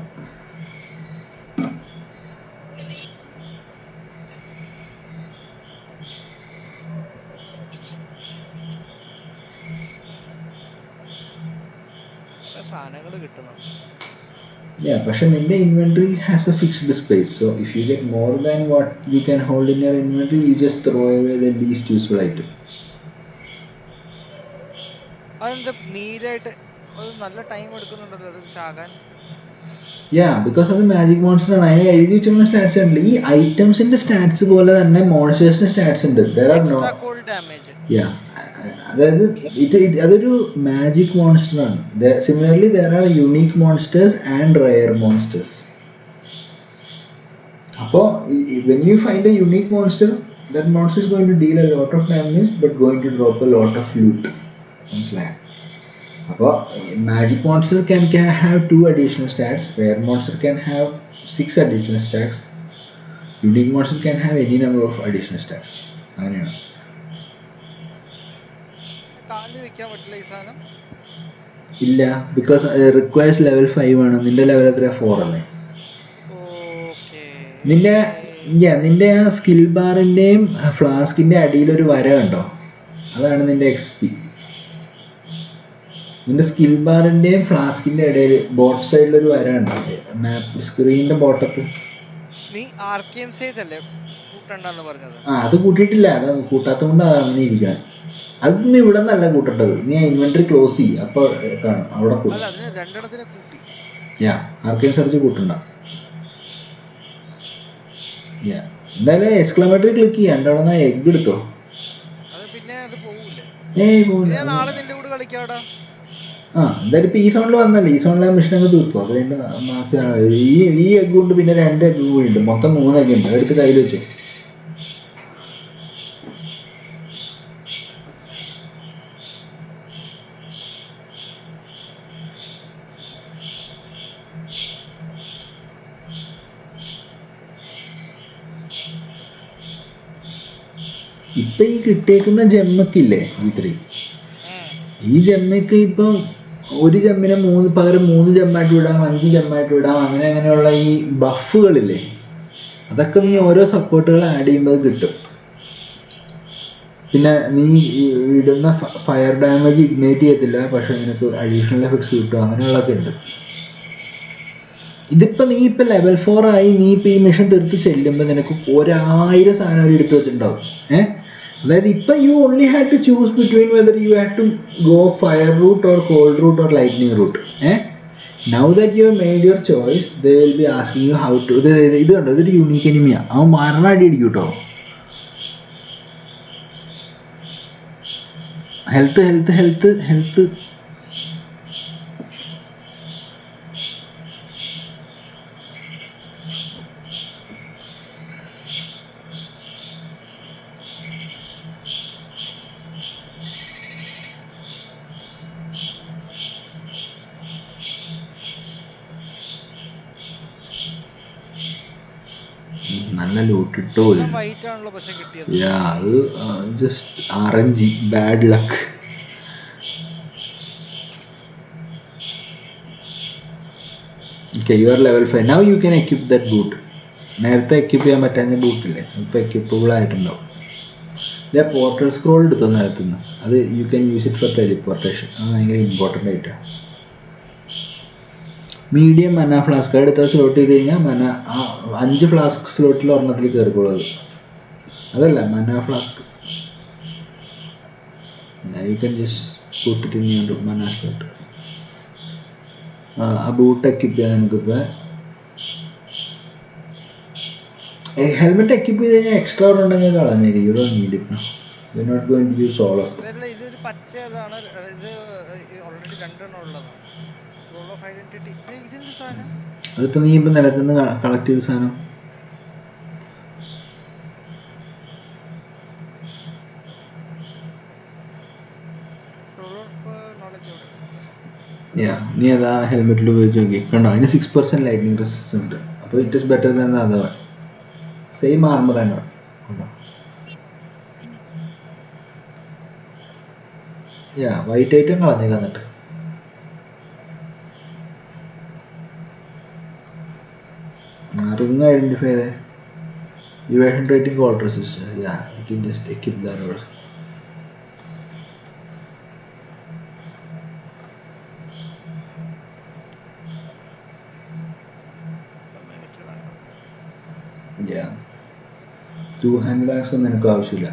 സാധനങ്ങൾ കിട്ടുന്നത്. പക്ഷെ നിന്റെ inventory has A fixed space. So if you get more than what you can hold in your inventory U just throw away the least useful item. അതെന്താ നീലായിട്ട് അത് നല്ല ടൈം എടുക്കുന്നുണ്ടല്ലോ അത് ചാകാൻ? ബിക്കോസ് അത് മാജിക് മോൺസ്റ്റർ ആണ്. അതിന് എഴുതി വെച്ചിരുന്ന സ്റ്റാറ്റ്സ് ഉണ്ട്. ഈ ഐറ്റംസിന്റെ സ്റ്റാറ്റ്സ് പോലെ തന്നെ മോൺസ്റ്റേഴ്സിന്റെ സ്റ്റാറ്റ്സ് ഉണ്ട്. Extra cold damage. അതായത് അതൊരു മാജിക് മോൺസ്റ്റർ ആണ്. Similarly there are unique monsters and rare monsters. അപ്പോൾ when you find a unique monster, that monster is going to deal a lot of damage but going to drop a lot of loot. മനസ്സിലായോ? അപ്പോൾ magic monster can have 2 additional stats, rare monster can have 6 additional stats, unique monster can have any number of additional stats. അങ്ങനെയാണ്. കാലിൽ വെക്കാൻ പറ്റില്ല ഈ സാധനം? ഇല്ല, because requires level 5 ആണ്. നിന്റെ ലെവൽ എത്ര? 4 അല്ലേ? നിന്റെ ആ സ്കിൽ ബാറിന്റെയും ഫ്ലാസ്കിന്റെ അടിയിലൊരു വര കണ്ടോ? അതാണ് നിന്റെ XP. നിന്റെ സ്കിൽ ബാറിന്റെയും ഫ്ലാസ്കിന്റെ ഇടയിൽ ബോട്ട് സൈഡിലൊരു വര ഉണ്ട്. മാപ്പ് സ്ക്രീനിന്റെ ബോട്ടത്ത്. നീ ആർക്കേൻ സേജ് അല്ലേ കൂട്ടണ്ടെന്ന് പറഞ്ഞത്? അത് കൂട്ടിയിട്ടില്ല. അത് കൂട്ടാത്തതുകൊണ്ട് അങ്ങനെ ഇരിക്കണം. അതൊന്നും ഇവിടെ നിന്നല്ല കൂട്ടേണ്ടത്. നീ ഇൻവെന്ററി ക്ലോസ് ചെയ്യും. അപ്പോൾ കാണും അവിടെ കൂട്ടും. രണ്ടെണ്ണത്തിനെ കൂട്ടി. ആർക്കേൻ സെർച്ച് കൂട്ടണ്ട. എന്തായാലും എക്സ്ക്ലമേറ്ററി ക്ലിക്ക് ചെയ്യാം. എൻ്റെ അവിടെ എഗ് എടുത്തോ. പിന്നെ അത് പോവൂലേ? പോവില്ല. നാളെ നിന്റെ കൂടെ കളിക്കാടാ. എന്തായാലും ഇപ്പൊ ഈ സോണിൽ വന്നല്ലേ. ഈ സോണിലെ മിഷനൊക്കെ തീർത്തോ. അത് കഴിഞ്ഞ് മാറ്റി ഈ എഗ് കൊണ്ട് പിന്നെ 2 എഗ് കൂടി ഉണ്ട്. മൊത്തം 3 എഗ് ഉണ്ട്. എടുത്ത് കയ്യിൽ വെച്ചു. ഇപ്പൊ ഈ കിട്ടിയേക്കുന്ന ജമ്മക്കില്ലേ ഈ ജമ്മക്ക് ഇപ്പം ഒരു ജമ്മിനെ പകരം 3 ജമ്മായിട്ട് വിടാം, 5 ജമ്മായിട്ട് വിടാം. അങ്ങനെയുള്ള ഈ ബഫുകളില്ലേ, അതൊക്കെ നീ ഓരോ സപ്പോർട്ടുകൾ ആഡ് ചെയ്യുമ്പോൾ കിട്ടും. പിന്നെ നീ ഇടുന്ന ഫയർ ഡാമേജ് ഇഗ്നേറ്റ് ചെയ്യത്തില്ല, പക്ഷെ നിനക്ക് അഡീഷണൽ എഫക്ട്സ് കിട്ടും. അങ്ങനെയുള്ളതൊക്കെ ഉണ്ട്. ഇതിപ്പോ നീ ഇപ്പൊ ലെവൽ 4 ആയി. നീ ഇപ്പൊ ഈ മിഷൻ തീർത്ത് ചെല്ലുമ്പോൾ നിനക്ക് 1000 സാധനം അവർ എടുത്തു വെച്ചിട്ടുണ്ടാവും. അതായത് ഇപ്പൊ you only had to choose between whether you had to go fire route or cold route or lightning route. Now that you have made your choice they will be asking you how to. ഇത് കണ്ടോ, ഇതൊരു unique എനിമിയാ. അവൻ മരണ അടി അടിക്കും കേട്ടോ. Health നല്ല ലൂട്ടിട്ടോ. അത് just RNG, bad luck. You are level 5. Now you can equip that boot. നേരത്തെ എക്യൂപ്പ് ചെയ്യാൻ പറ്റാഞ്ഞ ബൂട്ടില്ലേ, ഇപ്പൊ എക്യൂപ്പബിൾ ആയിട്ടുണ്ടാവും. പോർട്ടൽ സ്ക്രോൾ എടുത്തോ നേരത്തുനിന്ന്. അത് you can use it for teleportation. അത് ഭയങ്കര ഇമ്പോർട്ടൻ്റ് ആയിട്ടാണ്. മീഡിയം മന ഫ്ലാസ്ക് എടുത്ത സ്ലോട്ട് ചെയ്ത് കഴിഞ്ഞാൽ 5 ഫ്ലാസ്ക് സ്ലോട്ടിൽ ഒരെണ്ണത്തിൽ കയറിക്കോളൂ. അതല്ല mana flask. You can just put it in your mana slot. ആ ബൂട്ട് എക്യൂപ്പ് ചെയ്യാൻ നമുക്കിപ്പോൾ ഹെൽമെറ്റ് എക്യൂപ്പ് ചെയ്ത് കഴിഞ്ഞാൽ എക്സ്ട്രാ ഉണ്ടെങ്കിൽ കളഞ്ഞേക്കും. You don't need it. You are not going to use all of them. ഇതൊരു പച്ചതാണ്. ഇത് ഓൾറെഡി 2 എണ്ണം ഉള്ളതാണ്. Role of identity. ഇതെന്ത് സാധനം? അതിപ്പോ നീ ഇപ്പൊ നിലത്തുനിന്ന് കളക്ട് ചെയ്ത സാധനം. നീ അതാ ഹെൽമെറ്റിൽ ഉപയോഗിച്ച് നോക്കി കണ്ടോ, അതിന് 6% ലൈറ്റിംഗ് റെസിസ്റ്റൻസ് ഉണ്ട്. അപ്പോൾ it is better than the other one. Same armour ആണ് കണ്ടോ. യാ വൈറ്റ് ഐറ്റം കളഞ്ഞു തന്നിട്ട്. റിംഗ് ഐഡന്റിഫൈ ചെയ്തേ. Evasion rating cold resistance. Yeah, you can just equip that also. Yeah. 200 axe ഒന്നും എനിക്ക് ആവശ്യമില്ല.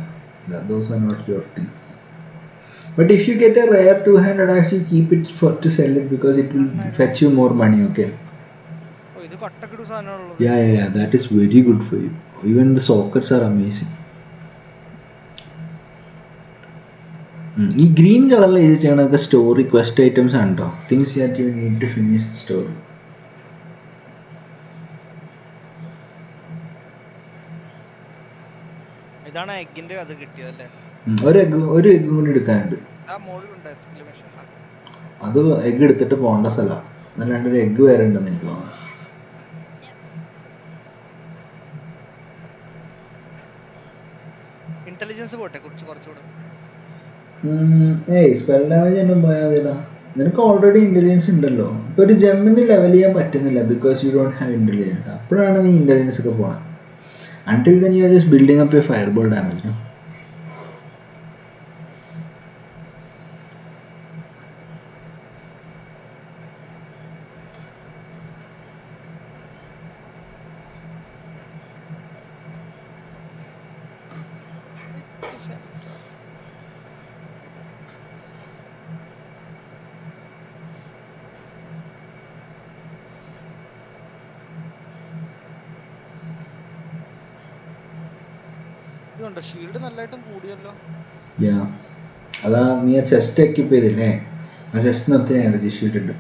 Those are not your thing. But if you get a rare 200 axe, you keep it to sell it because it will fetch you more money. Okay. ഓ ഇത് കട്ടക്കിടു സാധനമുള്ളത്. Yeah. That is very good for you. Even the sockets are amazing. ഈ green കളറിൽ എഴുതി ചെയ്യണത് story quest items ആണ് കേട്ടോ. Things that you need to finish story. ഇതാണ് എഗ്ഗിന്റെ അത് കിട്ടിയതല്ലേ? ഒരു എഗ്ഗ് കൂടി എടുക്കാനുണ്ട്. ആ മോളിലുണ്ട് എക്സ്ക്ലമേഷൻ മാർക്ക്. അത് എഗ്ഗ് എടുത്തിട്ട് പോകേണ്ട സ്ഥലമാണ്. അതല്ലാണ്ട് ഒരു എഗ്ഗ് വേറെ ഉണ്ടെന്ന് എനിക്ക് തോന്നുന്നു. ഇന്റലിജൻസ് പോട്ടെ കുറച്ചുകൂടെ. സ്പെൽ ഡാമേജ് തന്നെ പോയാൽ മതിടാ. നിനക്ക് ഓൾറെഡി ഇന്റലിജൻസ് ഉണ്ടല്ലോ. ഇപ്പൊ ഒരു ജെമ്മിന് ലെവൽ ചെയ്യാൻ പറ്റുന്നില്ല because you don't have intelligence. അപ്പോഴാണ് നീ ഇന്റലിജൻസ് ഒക്കെ പോകണം. Until then you are just building up your fireball damage. ഇതുണ്ട് ഷീൽഡ് നല്ലതായിട്ടും കൂടിയല്ലോ. അതാ നീ ആ ചെസ്റ്റ് എക്യുപ്പ് ചെയ്തില്ലേ, ആ ചെസ്റ്റിന് ഒത്തിരി എനർജി ഷീൽഡ് ഉണ്ട്.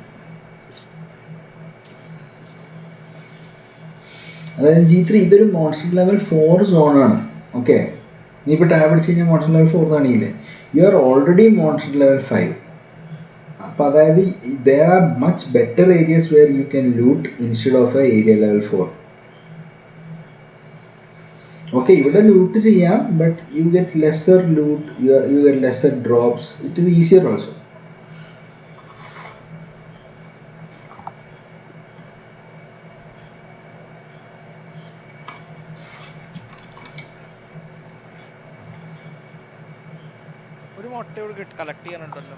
അതായത് G3 ഇതൊരു മോൺസ്റ്റർ ലെവൽ 4 സോണാണ്. ഓക്കെ, നീ ഇപ്പോൾ ടാബ് അടിച്ച് കഴിഞ്ഞാൽ മോൺസ്റ്റർ ലെവൽ 4 കാണിയില്ലേ, you are already monster level 5. അപ്പോൾ അതായത് there are much better areas where you can loot instead of a area level 4. Okay, ഇവിടെ ലൂട്ട് ചെയ്യാം, but you get lesser loot, you get lesser drops, it is easier also. ഒരു മുട്ടയോട് collect ചെയ്യാനുണ്ടല്ലോ.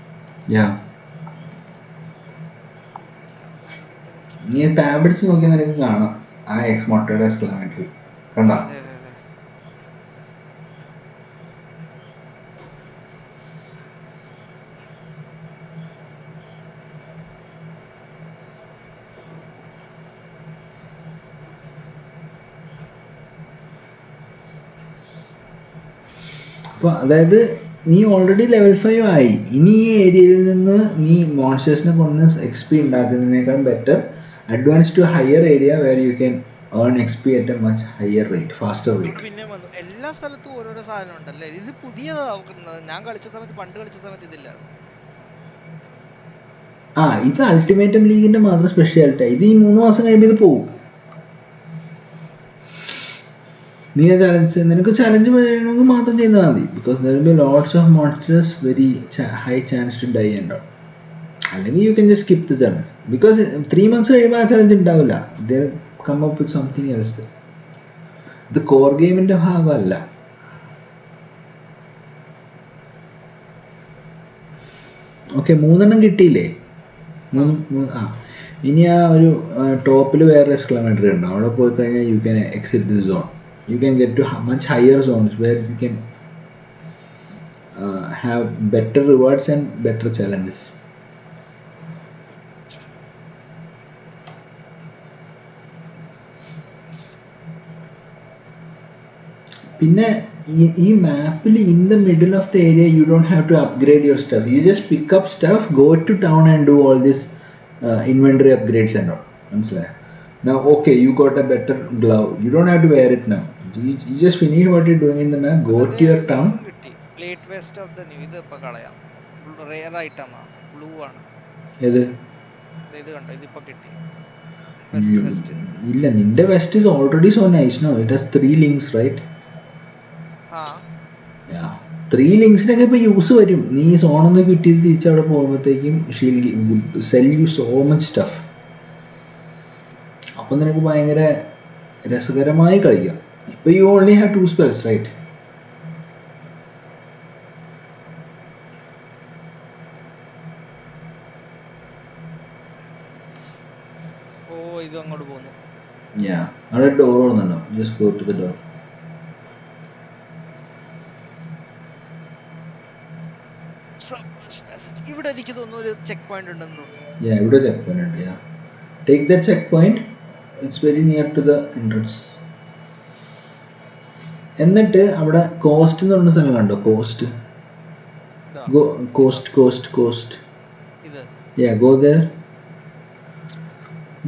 നീ tab അടിച്ച് നോക്കിയാൽ നിനക്ക് കാണാം ആ മുട്ടയുടെ എക്സ്ക്ലമേറ്ററി കണ്ടോ. അപ്പോൾ അതായത് നീ ഓൾറെഡി ലെവൽ 5 ആയി. ഇനി ഈ ഏരിയയിൽ നിന്ന് നീ മോൺസ്റ്റേഴ്സിനെ കൊന്ന് XP ഉണ്ടാക്കുന്നതിനേക്കാൾ better advance to higher area where you can earn XP at a much higher rate, faster rate. പിന്നെ വന്നു എല്ലാ സ്ഥലത്തും ഓരോരോ സാധനം ഉണ്ടല്ലേ. ഇത് പുതിയതാവുന്നത്. ഞാൻ കളിച്ച സമയത്ത്, പണ്ട് കളിച്ച സമയത്ത് ഇതില്ലായിരുന്നു. ഇത് അൾട്ടിമേറ്റം ലീഗിന്റെ മാത്രം സ്പെഷ്യാലിറ്റി. ഇത് ഈ 3 മാസം കഴിയുമ്പോൾ ഇത് പോകും. നീ ചലഞ്ച്, നിനക്ക് ചലഞ്ച് ചെയ്യണമെങ്കിൽ മാത്രം ചെയ്താൽ മതി. Because there will be lots of monsters, very high chance to die ഉണ്ടാവും. അല്ലെങ്കിൽ you can just skip the challenge. Because 3 months കഴിയുമ്പോൾ ആ ചലഞ്ച് ഉണ്ടാവില്ല. They come up with something else. ഇത് കോർ ഗെയിമിന്റെ ഭാഗമല്ല. ഓക്കെ, 3 കിട്ടിയില്ലേ? ഇനി ആ ഒരു ടോപ്പിൽ വേറെ എക്സ്ക്ലമേറ്ററി ഉണ്ട്. അവിടെ പോയി കഴിഞ്ഞാൽ you can exit this zone. You can get to much higher zones where you can have better rewards and better challenges. പിന്നെ ഈ മാപ്പിൽ in the middle of the area you don't have to upgrade your stuff. You just pick up stuff, go to town and do all this inventory upgrades and all. മനസ്സിലായോ? Now okay, you got a better glove, you don't have to wear it now. You just finish what you're doing in the map, go to your town. Plate West of the New, ഇത് ഇപ്പോ കളയാം. Rare item ആണ്, blue ആണ്. ഏത്? ഇത് കണ്ടോ, ഇതിപ്പോ കിട്ടി. വെസ്റ്റ് ഇല്ല, നിന്റെ vest is already so nice. No, it has 3 links right. ആ 3 ലിങ്ക്സിനൊക്കെ ഇപ്പൊ യൂസ് വരും. നീ സോണൊന്ന് കിട്ടി തിരിച്ചവിടെ പോകുമ്പോഴത്തേക്കും sell you so much stuff. അപ്പൊ നിനക്ക് ഭയങ്കര രസകരമായി കളിക്കാം. ഇപ്പൊ you only have 2 spells right. ഓ ഇത് അങ്ങോട്ട് പോന്നു. അവിടെ ഡോർ ഓടുന്നുണ്ടോ? Just go to the door. ഇവിടെ എനിക്ക് തോന്നുന്നു ഒരു ചെക്ക് പോയിന്റ് ഉണ്ടെന്ന് തോന്നുന്നു. ഇവിടെ ചെക്ക് പോയിന്റ് ഉണ്ട്. Take the checkpoint. It's very near to the entrance. എന്നിട്ട് അവിടെ കോസ്റ്റ് എന്ന് പറഞ്ഞ സ്ഥലം കണ്ടോ? കോസ്റ്റ് കോസ്റ്റ് ഇത് ഗോ there.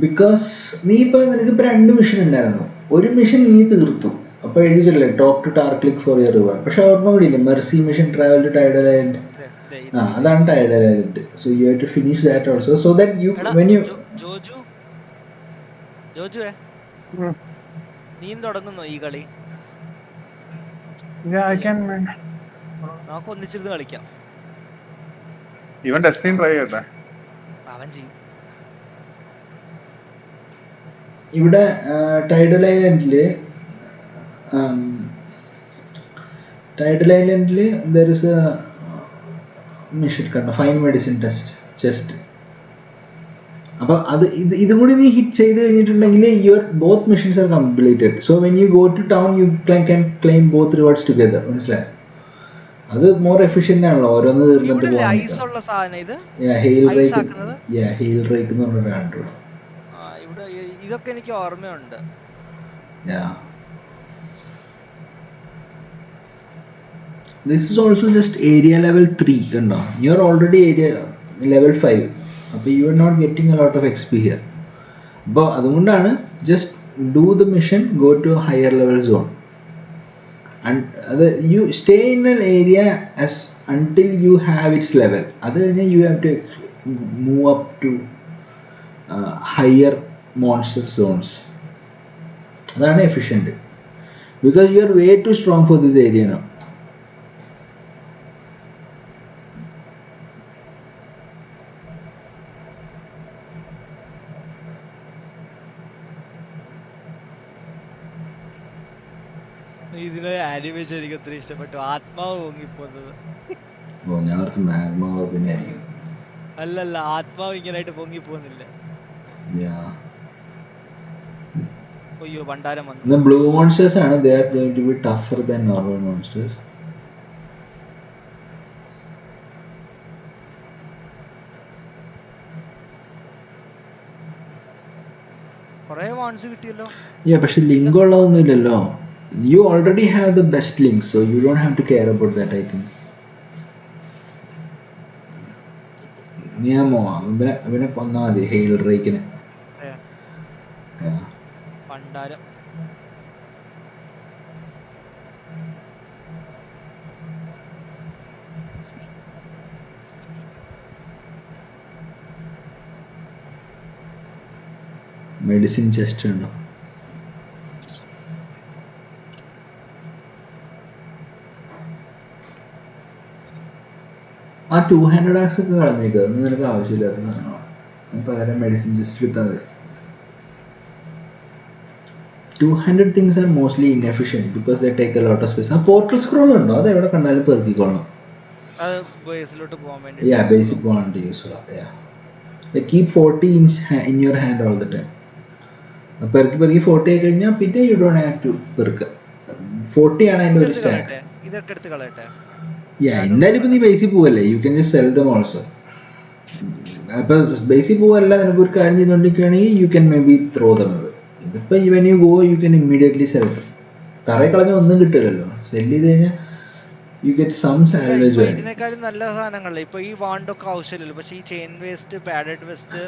ബിക്കോസ് നീ ഇപ്പൊ നിനക്കിപ്പോ 2 മിഷൻ ഉണ്ടായിരുന്നു. ഒരു മിഷൻ നീ തീർത്തു. അപ്പൊ എഴുതിച്ചില്ലേ top to tar click for your reward. പക്ഷെ ഓർമ്മ കൂടിയില്ലേ mercy mission travel to tidal island. അതാണ് tidal island. So you have to finish that also so that you when you ജോജുവേ നീയും തുടങ്ങുന്നോ ഈ കളി? നമുക്ക് ഒന്നിച്ചിരുന്ന് കളിക്കാം. ഇവൻ ഡെസ്റ്റിനി ട്രൈ ചെയ്യട്ടെ. അവൻ ചെയ്യും. ഇവിടെ ടൈഡൽ ഐലൻഡില് there is a മിഷൻ കണ്ടോ? Fine medicine test chest. അപ്പൊ അത് ഇതും കൂടി നീ ഹിറ്റ് ചെയ്ത് കഴിഞ്ഞിട്ടുണ്ടെങ്കിൽ your both missions are completed. So when you go to town you can claim both rewards together. മനസ്സിലായി? അത് മോർ എഫിഷ്യന്റ് ആണല്ലോ ഓരോന്ന് തീർന്നിട്ട് പോകാൻ. ഹെയിൽ റേക്ക് എന്ന് പറഞ്ഞിട്ട് കണ്ടു. ഇവിടെ ഇതൊക്കെ എനിക്ക് ഓർമ്മയുണ്ട്. This is also just area level 3 കണ്ടോ? You are already area level 5. അപ്പോൾ you are not getting a lot of XP here. അപ്പോൾ അതുകൊണ്ടാണ് just do the mission, go to a higher level zone and you stay in an area as until you have its level. അത് കഴിഞ്ഞാൽ you have to move up to higher monster zones. അതാണ് efficient because you are way too strong for this area now. ഇതിന് animation എനിക്ക് ഒത്തിരി ഇഷ്ടപ്പെട്ടു. ആത്മാവ് പൊങ്ങിപ്പോന്നത്. അല്ലല്ല, ആത്മാവ് ഇങ്ങനായിട്ട് പൊങ്ങിപ്പോന്നില്ല. അയ്യോ ഭണ്ഡാരം വന്നു. The blue monsters are they are going to be tougher than normal monsters. കുറേ മോൺസ് കിട്ടിയല്ലോ. പക്ഷെ ലിങ്ക് ഉള്ളതൊന്നും ഇല്ലല്ലോ. You already have the best links, so you don't have to care about that, I think. നിയമോ ഇവനെ കൊന്നാ മതി ഹെയിൽ റേക്കിന്. ഭണ്ഡാരം medicine chest ഉണ്ടോ? ആ 200 ax ഒക്കെ കളഞ്ഞേക്കുക. അതൊന്നും നിനക്ക് ആവശ്യമില്ലാത്ത സാധനമാണ്. പകരം മെഡിസിൻ ചെസ്റ്റ് എടുത്താൽ മതി. 200 things are mostly inefficient because they take a lot of space. ആ പോർട്ടൽ സ്ക്രോൾ ഉണ്ടോ? അത് എവിടെ കണ്ടാലും പെറുക്കിക്കൊള്ളണം. ബേസിലോട്ട് പോകാൻ വേണ്ടി. ബേസിക് പോകാൻ വേണ്ടി യൂസ്ഫുൾ ആണ്. Keep 40 in your hand all the time. പെറുക്കി 40 ആയി കഴിഞ്ഞാൽ പിന്നെ യു ഡോണ്ട് ഹാവ് ടു പെറുക്കുക. 40 ആണ് അതിൻ്റെ ഒരു സ്റ്റാക്ക്. ഇതൊക്കെ എടുത്ത് കളയട്ടെ. എന്തായാലും ഇപ്പൊ നീ ബേസിൽ പോവല്ലേ, you can just sell them also. അപ്പൊ ബേസിൽ പോവല്ല, നിനക്ക് ഒരു കാര്യം ചെയ്തോണ്ടിരിക്കുകയാണെങ്കിൽ you can maybe throw them away. ഇതിപ്പോ when you go you can immediately sell them. തറയിൽ കളഞ്ഞ ഒന്നും കിട്ടില്ലല്ലോ. സെല് ചെയ്ത് കഴിഞ്ഞാൽ you get some salvage value. ഇതിനേക്കാളും നല്ല സാധനങ്ങളല്ലേ ഇപ്പൊ ഈ വാണ്ടൊക്കെ ആവശ്യമില്ലല്ലോ. പക്ഷെ ഈ ചെയിൻ വേസ്റ്റ്, പാഡഡ് വേസ്റ്റ്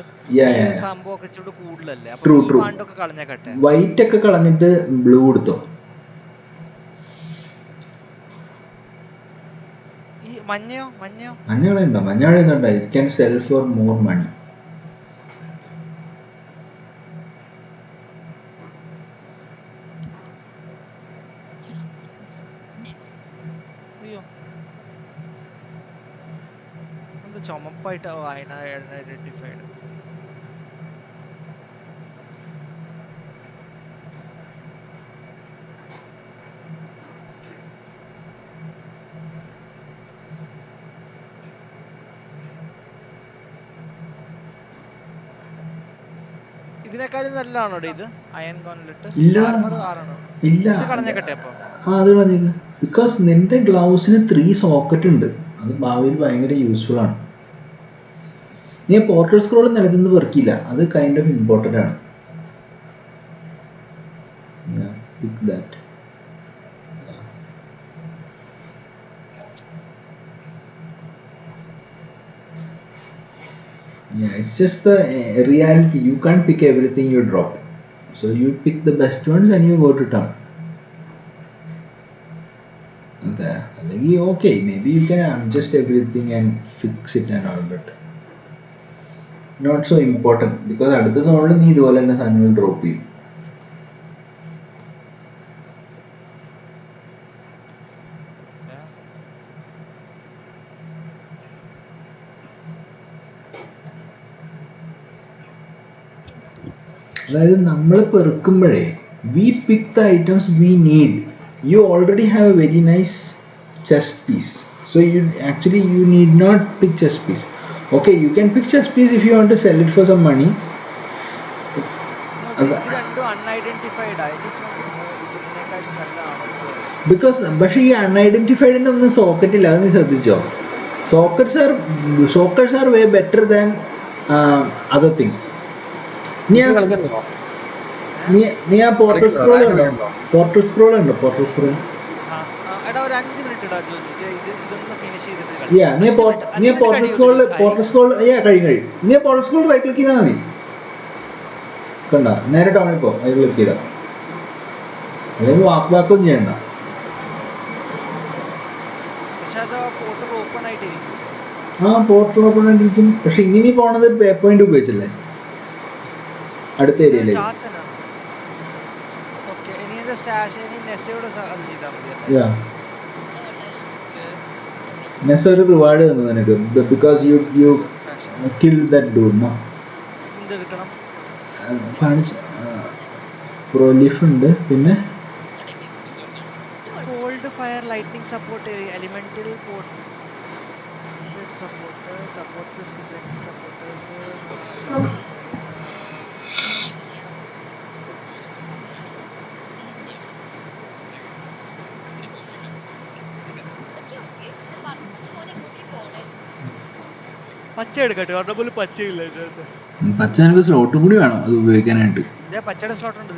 സംഭവം ഒക്കെ ഇച്ചിരി കൂടുതലല്ലേ. അപ്പൊ ഈ വാണ്ടൊക്കെ കളഞ്ഞേക്കട്ടെ. വൈറ്റ് ഒക്കെ കളഞ്ഞിട്ട് ബ്ലൂ എടുത്തോ. ഈ മഞ്ഞ കളയണ്ടോ? മഞ്ഞ കളയുന്നുണ്ടോ? It can sell for more money. അയ്യോ എന്താ ചുമപ്പായിട്ട് ഐഡന്റിഫൈഡ്. ഇതിനേക്കാളും നല്ലതാണോ ഇത് അയൺ ഗോൺലെറ്റ്? ഇല്ലടാ ആർമർ ആറാണോ? ഇല്ല ഇത് കളഞ്ഞേക്കട്ടെ അപ്പൊ. അത് കളഞ്ഞേക്ക്. ബിക്കോസ് നിന്റെ ഗ്ലൗസിന് 3 സോക്കറ്റ് ഉണ്ട്. അത് ഭാവിയിൽ ഭയങ്കര യൂസ്ഫുൾ ആണ്. നീ പോർട്ടൽ സ്ക്രോൾ നിലത്തുനിന്ന് പെറുക്കില്ല, അത് കൈൻഡ് ഓഫ് ഇമ്പോർട്ടൻ്റ് ആണ്. Yeah, pick that. Yeah, it's just the reality. You can't pick everything you drop. So you pick the best ones and you go to town. Okay, maybe you can adjust everything and fix it and all, but not so important because അടുത്ത സോണിൽ നീ ഇതുപോലെ തന്നെ സാധനങ്ങൾ drop ചെയ്യും. അതായത് നമ്മൾ പെറുക്കുമ്പോഴേ we pick the items we need. You already have a very nice chest piece, so you actually you need not pick chest piece. Okay, you can pick chest piece if you want to sell it for some money. Because പക്ഷേ ഈ അൺഐഡന്റിഫൈഡിന് ഒന്നും socket ഇല്ല, അത് നീ ശ്രദ്ധിച്ചോ? Sockets are way better than other things. നീ ആ പോർട്ടൽ സ്ക്രോൾ ഉണ്ടോ? പോർട്ടൽ സ്ക്രോൾ ഉണ്ടോ? പോർട്ടൽ സ്ക്രോൾ നീ പോർട്ടൽ സ്ക്രോൾ കഴിയും. നീ പോർട്ടൽ സ്ക്രോൾ റൈറ്റ് ക്ലിക്ക് ചെയ്താൽ മതി. കണ്ട നേരെ ടൗണിൽ പോ, അത് ക്ലിക്ക് ചെയ്താൽ അതായത് വാക്കൊന്നും ചെയ്യണ്ട. ആ പോർട്ടൽ ഓപ്പൺ ആയിട്ടിരിക്കും. പക്ഷെ ഇനി നീ പോണത് പോയിന്റ് ഉപയോഗിച്ചല്ലേ അടുത്ത ഏരിയയിലേക്ക്. നെസ് ഒരു റിവാർഡ് തന്നു നിനക്ക് because you kill that dude. No കാണിച്ച് പ്രൊലീഫ് ഉണ്ട്, പിന്നെ cold fire lightning support elemental supporters പച്ച എടുക്കട്ടെ, പറഞ്ഞ പച്ചയില്ല. പച്ച എനിക്ക് സ്ലോട്ടും കൂടി വേണം അത് ഉപയോഗിക്കാനായിട്ട്. പച്ചയുടെ സ്ലോട്ട് ഉണ്ട്,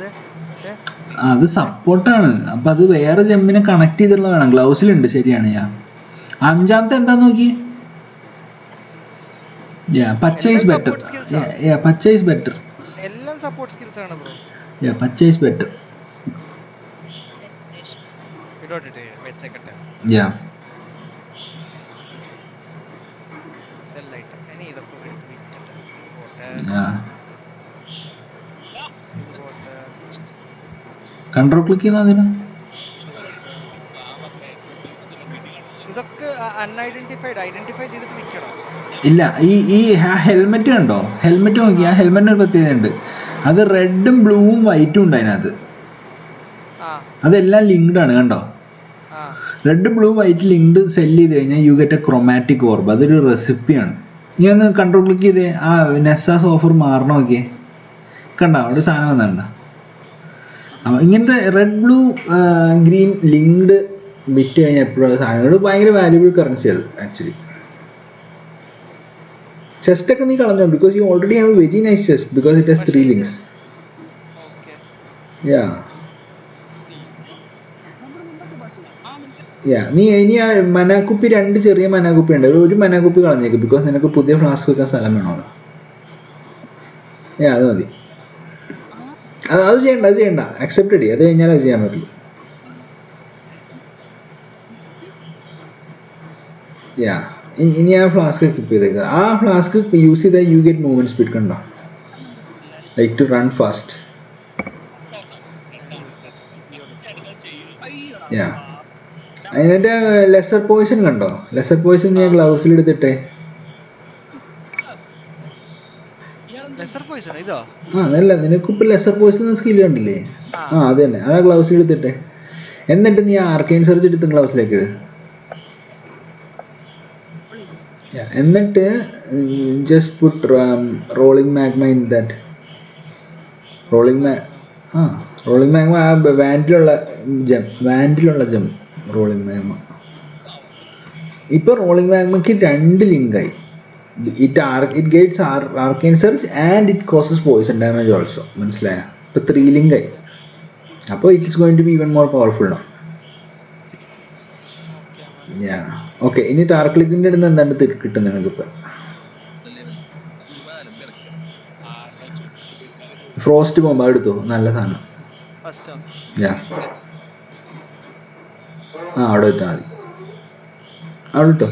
അത് സപ്പോർട്ടാണ്. അപ്പൊ അത് വേറെ ജമ്മിനെ കണക്ട് ചെയ്തിട്ടുള്ള വേണം. ഗ്ലൗസിലുണ്ട്, ശരിയാണ്. അഞ്ചാമത്തെ എന്താ നോക്കി? പച്ച ഈസ് ബെറ്റർ. പച്ച ഈസ് ബെറ്റർ. എല്ലാം സപ്പോർട്ട് സ്കിൽസ് ആണ് ബ്രോ. പച്ച ഈസ് ബെറ്റർ. ഇടോട്ടെ വെച്ചേക്കട്ടെ. സെൽ ഐറ്റം ഇനി ഇതൊക്കെ എടുത്ത് വിറ്റിട്ട് കൺട്രോൾ ക്ലിക്ക് ചെയ്യുന്ന അതിന് ഇതൊക്കെ ഐഡന്റിഫൈ ചെയ്തിട്ട് വിൽക്കണോ? ഇല്ല. ഈ ഹെൽമെറ്റ് കണ്ടോ? ഹെൽമെറ്റ് നോക്കി. ആ ഹെൽമെറ്റിന് ഒരു പ്രത്യേകത ഉണ്ട്. അത് റെഡും ബ്ലൂവും വൈറ്റും ഉണ്ട് അതിനകത്ത്. അതെല്ലാം ലിങ്ക്ഡ് ആണ്, കണ്ടോ? Red blue white linked sell ചെയ്ത് കഴിഞ്ഞാൽ you get a chromatic orb. അതൊരു റെസിപ്പിയാണ്. നീ ഒന്ന് കൺട്രോൾ ക്ലിക്ക് ചെയ്തേ, ആ നെസാസ് ഓഫർ മാറണം. നോക്കിയേ, കണ്ടോ ഒരു സാധനം വന്നിട്ടുണ്ടോ? അപ്പോൾ ഇങ്ങനത്തെ റെഡ് ബ്ലൂ ഗ്രീൻ ലിങ്ക്ഡ് വിറ്റ് കഴിഞ്ഞാൽ എപ്പോഴും സാധനങ്ങൾ ഭയങ്കര വാല്യൂബിൾ കറൻസി അത് ആക്ച്വലി. ചെസ്റ്റൊക്കെ നീ കളഞ്ഞോ? Because you already have a very nice chest because it has 3 links. നീ ഇനി ആ മനാക്കുപ്പി 2 ചെറിയ മനാക്കുപ്പി ഉണ്ട്, ഒരു മനാക്കുപ്പി കളഞ്ഞേക്ക് ബിക്കോസ് നിനക്ക് പുതിയ ഫ്ലാസ്ക് വെക്കാൻ സ്ഥലം വേണമല്ലോ. അത് മതി. അത് ചെയ്യണ്ട. അക്സെപ്റ്റ് ചെയ്യ്. അത് കഴിഞ്ഞാൽ അത് ചെയ്യാൻ പറ്റുള്ളൂ. ഇനി ആ ഫ്ലാസ്ക് എക്വിപ്പ് ചെയ്തേക്കുക. ആ ഫ്ലാസ്ക് യൂസ് ചെയ്താൽ യു ഗെറ്റ് മൂവ്മെന്റ് സ്പീഡ്. കണ്ടോ? Like to run fast. Yeah അതിന്റെ ലെസർ പോയിസൺ കണ്ടോ? ലെസർ പോയിസൺ ഞാൻ ഗ്ലൗസിൽ എടുത്തിട്ടെ. ലെസർ പോയിസൺ ഇതോ? അതല്ല, നിനക്കിപ്പോ ലെസർ പോയിസൺ സ്കില്ല് കണ്ടില്ലേ? ആ അത് തന്നെ, അതാ ഗ്ലൗസിൽ എടുത്തിട്ടെ. എന്നിട്ട് നീ ആർക്കെയിൻ സെർച്ച് എടുത്ത് ഗ്ലൗസിലേക്ക് ഇട്. എന്നിട്ട് just put rolling magma in that. Rolling rolling magma ആ വാൻഡിലുള്ള ജം റോളിംഗ് മാഗ്മ. ഇപ്പൊ rolling മാഗ്മയ്ക്ക് 2 ലിങ്കായി. it gets arcane surge and it causes poison damage also. മനസ്സിലായ? ഇപ്പൊ 3 ലിങ്കായി. അപ്പോൾ it is going to be even more powerful now. Yeah. Okay, ഇനി ടാർക്ലിക്കിന്റെ അടുത്ത് എന്താണ് കിട്ടും നിനക്കിപ്പോ? ഫ്രോസ്റ്റ് ബോംബ് എടുത്തോ, നല്ല സാധനം. ഫസ്റ്റോ? അവിടെ വെച്ചാൽ മതി. അവിടെ ഇട്ടോ.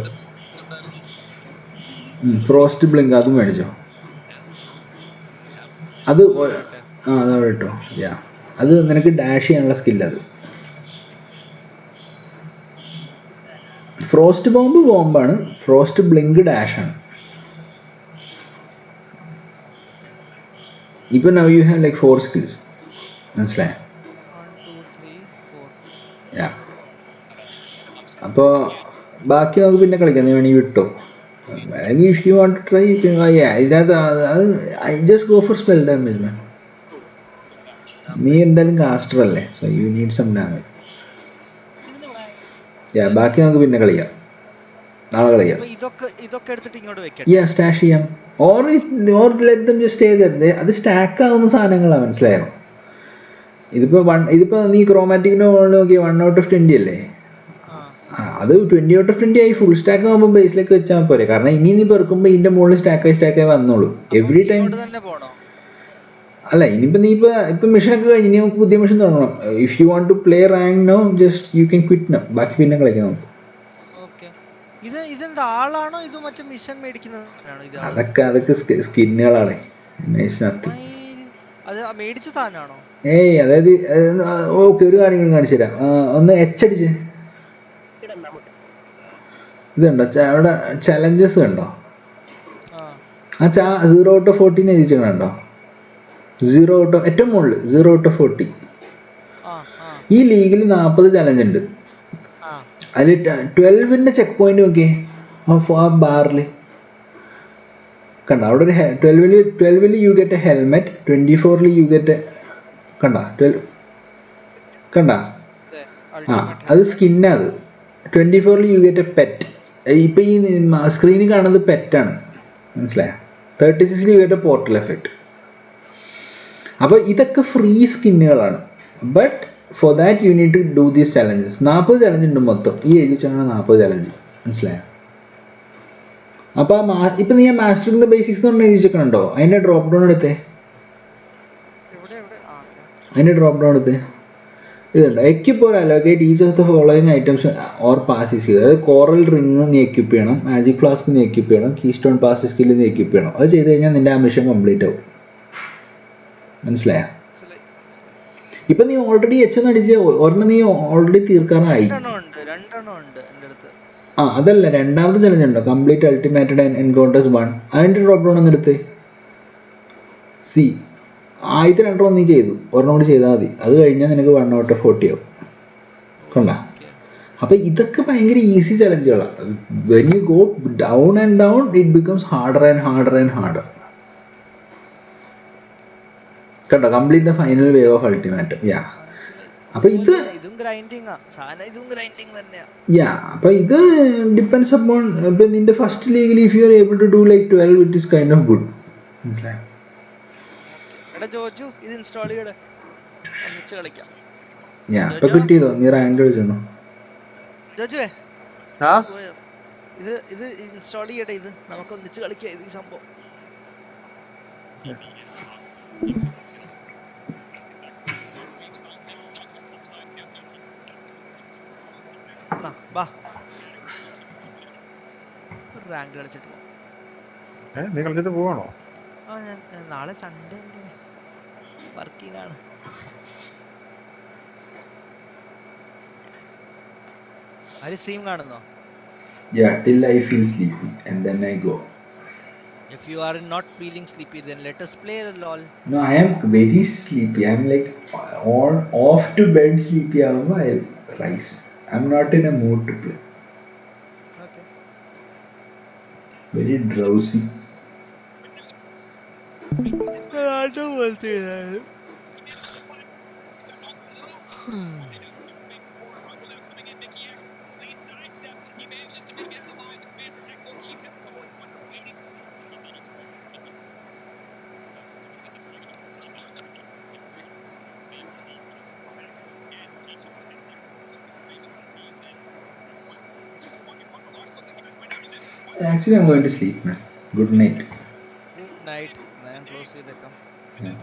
ഫ്രോസ്റ്റ് ബ്ലിങ്ക് അതും മേടിച്ചോ. അത് അതവിടെ ഇട്ടോ. അത് നിനക്ക് ഡാഷ് ചെയ്യാനുള്ള സ്കില്ല്. അത് ഫ്രോസ്റ്റ് ബോംബാണ്, ഫ്രോസ്റ്റ് ബ്ലിങ്ക് ഡാഷാണ്. ഇപ്പൊ now you have like 4 skills. മനസ്സിലായോ? 1 2 3 4. അപ്പോൾ ബാക്കി നമുക്ക് പിന്നെ കളിക്കാം. നീ വേണമെങ്കിൽ വിട്ടോ. if you want to try, ഇതിനകത്ത് അത് I just go for spell damage man. നീ എന്തായാലും കാസ്റ്റർ അല്ലേ, so you need some damage. ബാക്കി നമുക്ക് പിന്നെ കളിക്കാം, നാളെ കളിക്കാം. ഇതൊക്കെ എടുത്തിട്ട് ഇങ്ങോട്ട് വെക്കാം. സ്റ്റാഷ് ചെയ്യാം. or let them just stay there. അത് സ്റ്റാക്ക് ആവുന്ന സാധനങ്ങളാണ്, മനസ്സിലായോ? ഇതിപ്പോ നീ ക്രോമാറ്റിക്കിന്റെ മുകളിൽ നോക്കിയ 1 out of 20 അല്ലേ? അത് 20 out of 20 ആയി. ഫുൾ സ്റ്റാക്ക് ആകുമ്പോൾ ബേസിലേക്ക് വെച്ചാൽ പോരെ. കാരണം ഇനി നീ പെറുക്കുമ്പോൾ ഇതിന്റെ മുകളിൽ സ്റ്റാക്കായി വന്നോളൂ എവറി ടൈം. അല്ല, ഇനിയിപ്പോ നീ ഇപ്പൊ മിഷനൊക്കെ കഴിഞ്ഞ് ഇനി നമുക്ക് പുതിയ മിഷൻ തുടങ്ങണം. If you want to play rank no, just you can quit no. ബാക്കി പിന്നെ കളിക്കാം നമുക്ക്. ആളാണോ ഇത് മറ്റേ മിഷൻ മേടിക്കുന്നതാണോ ഇത്? അതൊക്കെ സ്കിന്നുകളാണ്. മേടിച്ച സാധനമാണോ? അതായത് ഓക്കെ, ഒരു കാര്യം കാണിച്ചു തരാം. ഒന്ന് എച്ച് അടിച്ച് ഇതുണ്ടോ അവിടെ ചലഞ്ചസ് കണ്ടോ? ആ 0 out of 14 എഴുതിച്ചോ. 0 out of ഏറ്റവും മുകളിൽ 0 out of 40. ഈ ലീഗിൽ 40 ചലഞ്ച് ഉണ്ട്. അതിൽ 12ന്റെ ചെക്ക് പോയിന്റ് നോക്കിയേ. ആ ബാറിൽ കണ്ട, അവിടെ ഒരു 12ൽ യു ഗെറ്റ് എ ഹെൽമെറ്റ്, 24ൽ യു ഗെറ്റ് കണ്ട അത് സ്കിന്നാ. അത് 24ൽ യു ഗെറ്റ് എ പെറ്റ്. ഇപ്പൊ ഈ സ്ക്രീനിൽ കാണുന്നത് പെറ്റാണ്, മനസ്സിലായോ? 36ൽ you get a portal effect. അപ്പൊ ഇതൊക്കെ ഫ്രീ സ്കിന്നുകളാണ്. But for that you need to do these challenges. 40 challenge ഉണ്ട് മൊത്തം. ഈ എഴുതിച്ചാണ് 40 ചലഞ്ച്, മനസ്സിലായോ? അപ്പൊ ഇപ്പൊ നീ മാസ്റ്ററിംഗ് ദ ബേസിക്സ് എന്ന് എഴുതിച്ചേക്കണുണ്ടോ? അതിന്റെ ഡ്രോപ്പ് ഡൗൺ എടുത്തേ. ഇതുണ്ട്, equip or allocate each of the following items or pass skill. അതായത് കോറൽ റിംഗ് നീ എക്യുപ്പ് ചെയ്യണം, മാജിക് ഫ്ലാസ്ക് നീ എക്യുപ്പ് ചെയ്യണം, കീ സ്റ്റോൺ പാസ് സ്കിൽ നീ എക്യുപ്പ് ചെയ്യണം. അത് ചെയ്ത് കഴിഞ്ഞാൽ നിന്റെ ആ മിഷൻ കംപ്ലീറ്റ് ആവും, മനസ്സിലായോ? ഇപ്പൊ നീ ഓൾറെഡി എച്ച് അടിച്ച് ഒരെണ്ണം നീ ഓൾറെഡി തീർക്കാറായി. അതല്ല, രണ്ടാമത്തെ ചലഞ്ച് ഉണ്ടോ? Complete ultimated encounters 1. അതിന്റെ ഡ്രോപ്പ് ഡൗൺ ഒന്ന് എടുത്ത്. ആദ്യത്തെ 2 നീ ചെയ്തു, ഒരെണ്ണം കൂടി ചെയ്താൽ മതി. അത് കഴിഞ്ഞാൽ നിനക്ക് 1 out of 40 ആവും. കണ്ട? അപ്പൊ ഇതൊക്കെ ഭയങ്കര ഈസി ചലഞ്ചുകളാണ്. When you go down and down it becomes harder and harder and harder. കണ്ടോ? Complete the final wave of ultimate. അപ്പൊ ഇത് അപ്പൊ ഇത് ഡിപ്പെൻഡ്സ് അപ്പോൺ. ഇപ്പൊ നിന്റെ ഫസ്റ്റ് ലീഗിൽ if you are able to do like 12 it is kind of good. ഇപ്പൊ കിട്ടിയതോ? നീ റാങ്ക് കളിച്ചോ? ഇത് ഇൻസ്റ്റാൾ ചെയ്യട്ടെ. ഇത് നമുക്ക് ഒന്നിച്ച് കളിക്കാം ഈ സംഭവം. റാങ്ക് കളിച്ചിട്ട് പോവാം. നീ കളിച്ചിട്ട് പോവാണോ? ഞാൻ നാളെ സൺഡേ വർക്കിംഗ് ആണ്. ആര് stream കാണുന്നോ? Yeah, till I feel sleepy and then I go. If you are not feeling sleepy, then let us play LOL. No, I am very sleepy. I'm like on off to bed sleepy. I'll rise. I'm not in a mood to play. Okay. Very drowsy. ആട്ടോ പോലത്തെ ഇതാണ്. Actually, I'm going to sleep, man. Good night. Good night. ഞാൻ close ചെയ്തേക്കാം. Yeah.